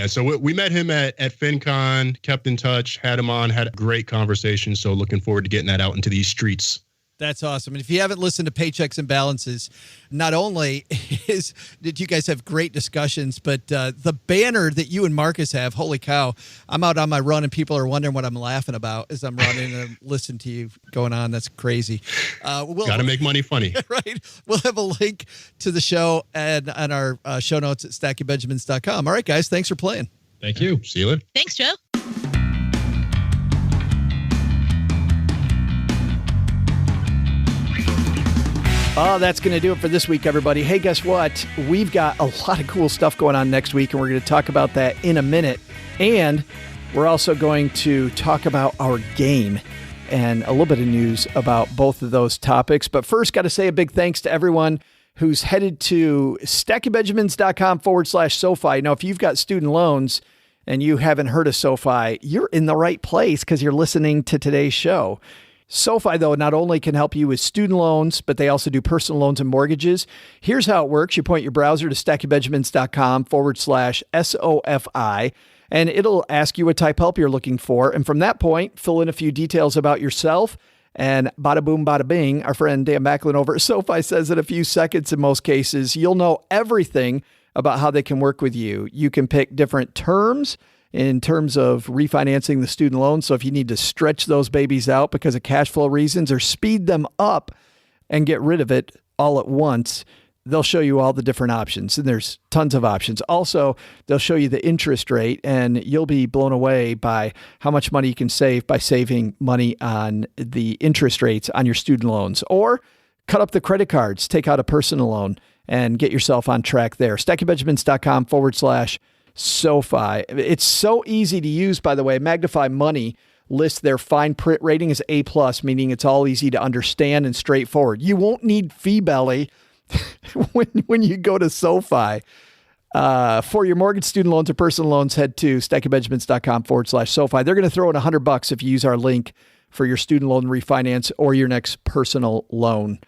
So we met him at FinCon, kept in touch, had him on, had a great conversation. So looking forward to getting that out into these streets. That's awesome. And if you haven't listened to Paychecks and Balances, not only did you guys have great discussions, but the banner that you and Marcus have, holy cow, I'm out on my run and people are wondering what I'm laughing about as I'm running and listen to you going on. That's crazy. Got to make money funny. Right. We'll have a link to the show and on our show notes at stackingbenjamins.com. All right, guys. Thanks for playing. Thank you. See you later. Thanks, Joe. Oh, that's going to do it for this week, everybody. Hey, guess what? We've got a lot of cool stuff going on next week, and we're going to talk about that in a minute. And we're also going to talk about our game and a little bit of news about both of those topics. But first, got to say a big thanks to everyone who's headed to stackingbenjamins.com/SoFi. Now, if you've got student loans and you haven't heard of SoFi, you're in the right place because you're listening to today's show. SoFi, though, not only can help you with student loans, but they also do personal loans and mortgages. Here's how it works. You point your browser to stackingbenjamins.com/SOFI, and it'll ask you what type help you're looking for. And from that point, fill in a few details about yourself. And bada boom, bada bing, our friend Dan Macklin over at SoFi says in a few seconds, in most cases, you'll know everything about how they can work with you. You can pick different terms in terms of refinancing the student loan. So if you need to stretch those babies out because of cash flow reasons or speed them up and get rid of it all at once, they'll show you all the different options. And there's tons of options. Also, they'll show you the interest rate, and you'll be blown away by how much money you can save by saving money on the interest rates on your student loans. Or cut up the credit cards, take out a personal loan, and get yourself on track there. stackingbenjamins.com/SoFi. It's so easy to use, by the way. Magnify Money lists their fine print rating as A+, meaning it's all easy to understand and straightforward. You won't need fee belly when you go to SoFi. For your mortgage, student loans, or personal loans, head to stackingbenjamins.com/SoFi. They're going to throw in $100 if you use our link for your student loan refinance or your next personal loan.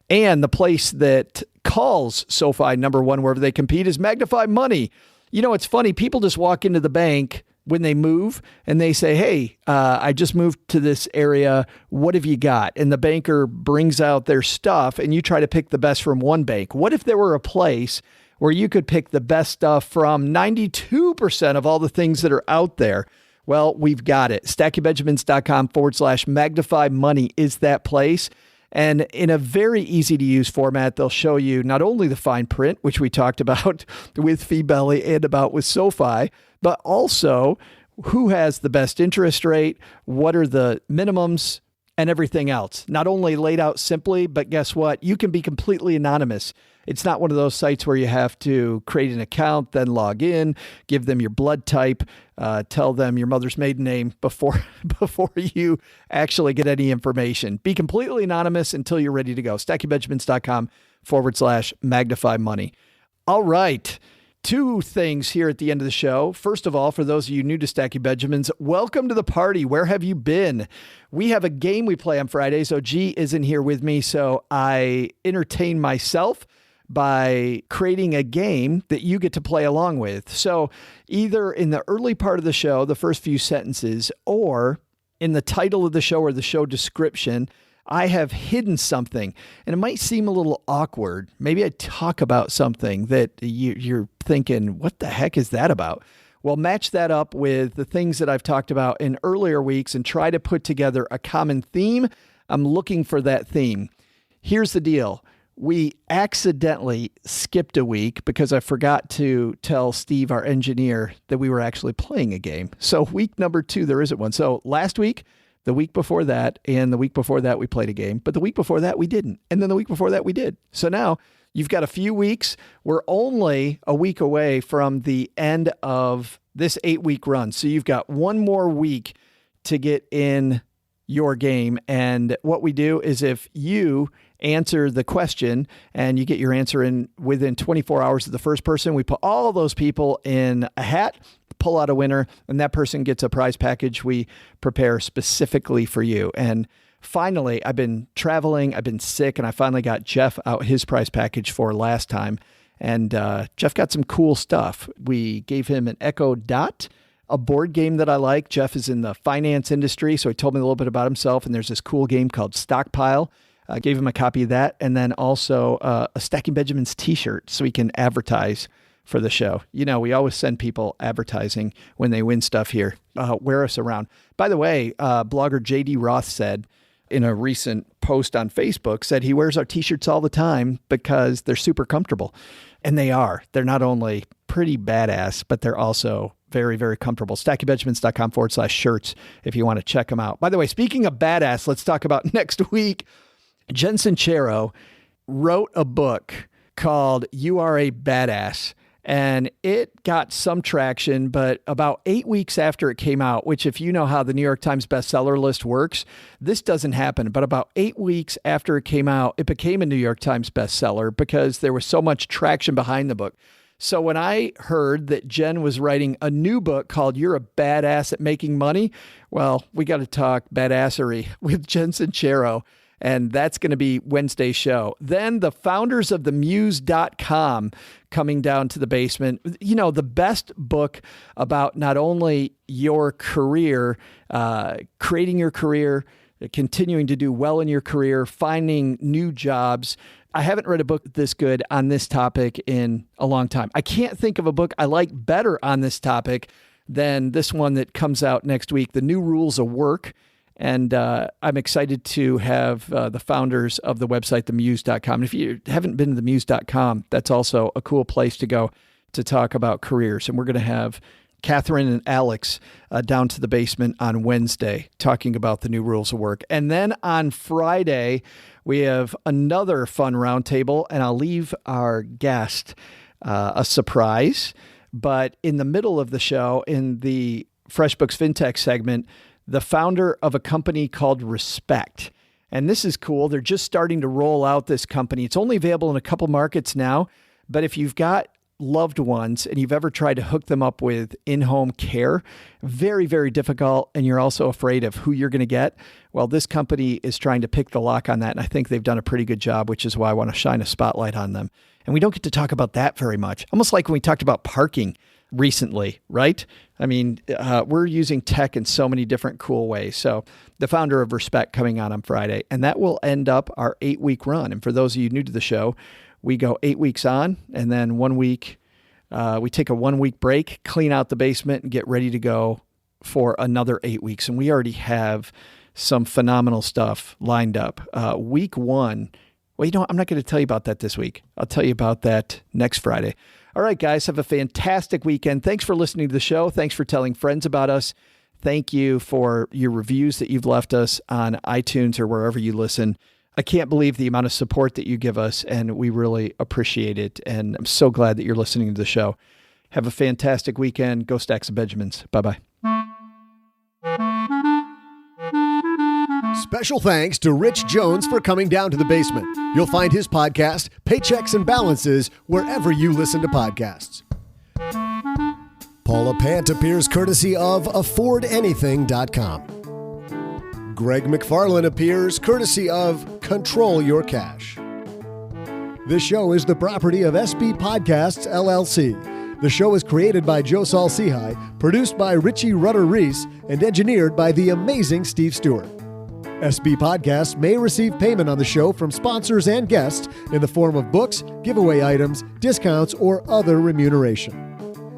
And the place that calls SoFi number one wherever they compete is Magnify Money. You know, it's funny. People just walk into the bank when they move and they say, hey, I just moved to this area. What have you got? And the banker brings out their stuff and you try to pick the best from one bank. What if there were a place where you could pick the best stuff from 92% of all the things that are out there? Well, we've got it. stackingbenjamins.com/Magnify Money is that place. And in a very easy to use format, they'll show you not only the fine print, which we talked about with Fee Belly and about with SoFi, but also who has the best interest rate, what are the minimums, and everything else. Not only laid out simply, but guess what? You can be completely anonymous. It's not one of those sites where you have to create an account, then log in, give them your blood type, tell them your mother's maiden name before you actually get any information. Be completely anonymous until you're ready to go. stackingbenjamins.com/Magnify Money. All right. Two things here at the end of the show. First of all, for those of you new to Stacking Benjamins, welcome to the party. Where have you been? We have a game we play on Fridays. OG isn't here with me, so I entertain myself by creating a game that you get to play along with. So either in the early part of the show, the first few sentences, or in the title of the show or the show description, I have hidden something, and it might seem a little awkward. Maybe I talk about something that you're thinking, what the heck is that about? Well, match that up with the things that I've talked about in earlier weeks and try to put together a common theme. I'm looking for that theme. Here's the deal. We accidentally skipped a week because I forgot to tell Steve, our engineer, that we were actually playing a game. So week number 2, there isn't one. So last week, The week before that, and the week before that, we played a game. But the week before that, we didn't. And then the week before that, we did. So now you've got a few weeks. We're only a week away from the end of this 8-week run. So you've got one more week to get in your game. And what we do is if you answer the question and you get your answer in within 24 hours of the first person, we put all those people in a hat, pull out a winner, and that person gets a prize package we prepare specifically for you. And finally, I've been traveling, I've been sick, and I finally got Jeff out his prize package for last time. And Jeff got some cool stuff. We gave him an Echo Dot, a board game that I like. Jeff is in the finance industry, so he told me a little bit about himself, and there's this cool game called Stockpile. I gave him a copy of that, and then also a Stacking Benjamins t-shirt so he can advertise for the show. You know, we always send people advertising when they win stuff here. Wear us around. By the way, blogger JD Roth said in a recent post on Facebook, said he wears our t-shirts all the time because they're super comfortable. And they are. They're not only pretty badass, but they're also very, very comfortable. StackingBenjamins.com/shirts if you want to check them out. By the way, speaking of badass, let's talk about next week. Jen Sincero wrote a book called You Are a Badass. And it got some traction, but about 8 weeks after it came out, which if you know how the New York Times bestseller list works, this doesn't happen. But about 8 weeks after it came out, it became a New York Times bestseller because there was so much traction behind the book. So when I heard that Jen was writing a new book called You're a Badass at Making Money, well, we got to talk badassery with Jen Sincero. And that's going to be Wednesday's show. Then the founders of themuse.com coming down to the basement. You know, the best book about not only your career, creating your career, continuing to do well in your career, finding new jobs. I haven't read a book this good on this topic in a long time. I can't think of a book I like better on this topic than this one that comes out next week, The New Rules of Work. And I'm excited to have the founders of the website, themuse.com. If you haven't been to themuse.com, that's also a cool place to go to talk about careers. And we're going to have Catherine and Alex down to the basement on Wednesday talking about the new rules of work. And then on Friday, we have another fun roundtable, and I'll leave our guest a surprise. But in the middle of the show, in the FreshBooks FinTech segment, the founder of a company called Respect. And this is cool. They're just starting to roll out this company. It's only available in a couple markets now, but if you've got loved ones and you've ever tried to hook them up with in-home care, very, very difficult, and you're also afraid of who you're going to get, well, this company is trying to pick the lock on that, and I think they've done a pretty good job, which is why I want to shine a spotlight on them. And we don't get to talk about that very much. Almost like when we talked about parking recently, right? I mean, we're using tech in so many different cool ways. So the founder of Respect coming on Friday, and that will end up our 8-week run. And for those of you new to the show, we go 8 weeks on, and then 1 week, we take a 1 week break, clean out the basement, and get ready to go for another 8 weeks. And we already have some phenomenal stuff lined up. Week 1, well, you know, I'm not going to tell you about that this week. I'll tell you about that next Friday. All right, guys, have a fantastic weekend. Thanks for listening to the show. Thanks for telling friends about us. Thank you for your reviews that you've left us on iTunes or wherever you listen. I can't believe the amount of support that you give us, and we really appreciate it. And I'm so glad that you're listening to the show. Have a fantastic weekend. Go Stack some Benjamins. Bye-bye. Special thanks to Rich Jones for coming down to the basement. You'll find his podcast, Paychecks and Balances, wherever you listen to podcasts. Paula Pant appears courtesy of AffordAnything.com. Greg Mcfarlane appears courtesy of Control Your Cash. This show is the property of SB Podcasts, LLC. The show is created by Joe Saul-Sehy, produced by Richie Rutter-Reese, and engineered by the amazing Steve Stewart. SB Podcasts may receive payment on the show from sponsors and guests in the form of books, giveaway items, discounts, or other remuneration.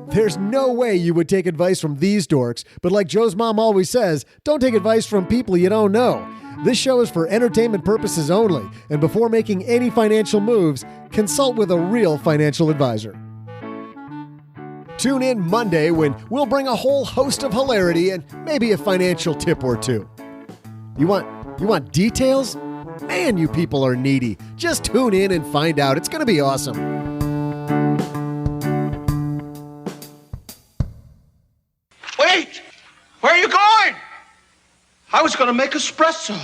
There's no way you would take advice from these dorks, but like Joe's mom always says, don't take advice from people you don't know. This show is for entertainment purposes only, and before making any financial moves, consult with a real financial advisor. Tune in Monday when we'll bring a whole host of hilarity and maybe a financial tip or two. You want details? Man, you people are needy. Just tune in and find out. It's going to be awesome. Wait! Where are you going? I was going to make espresso.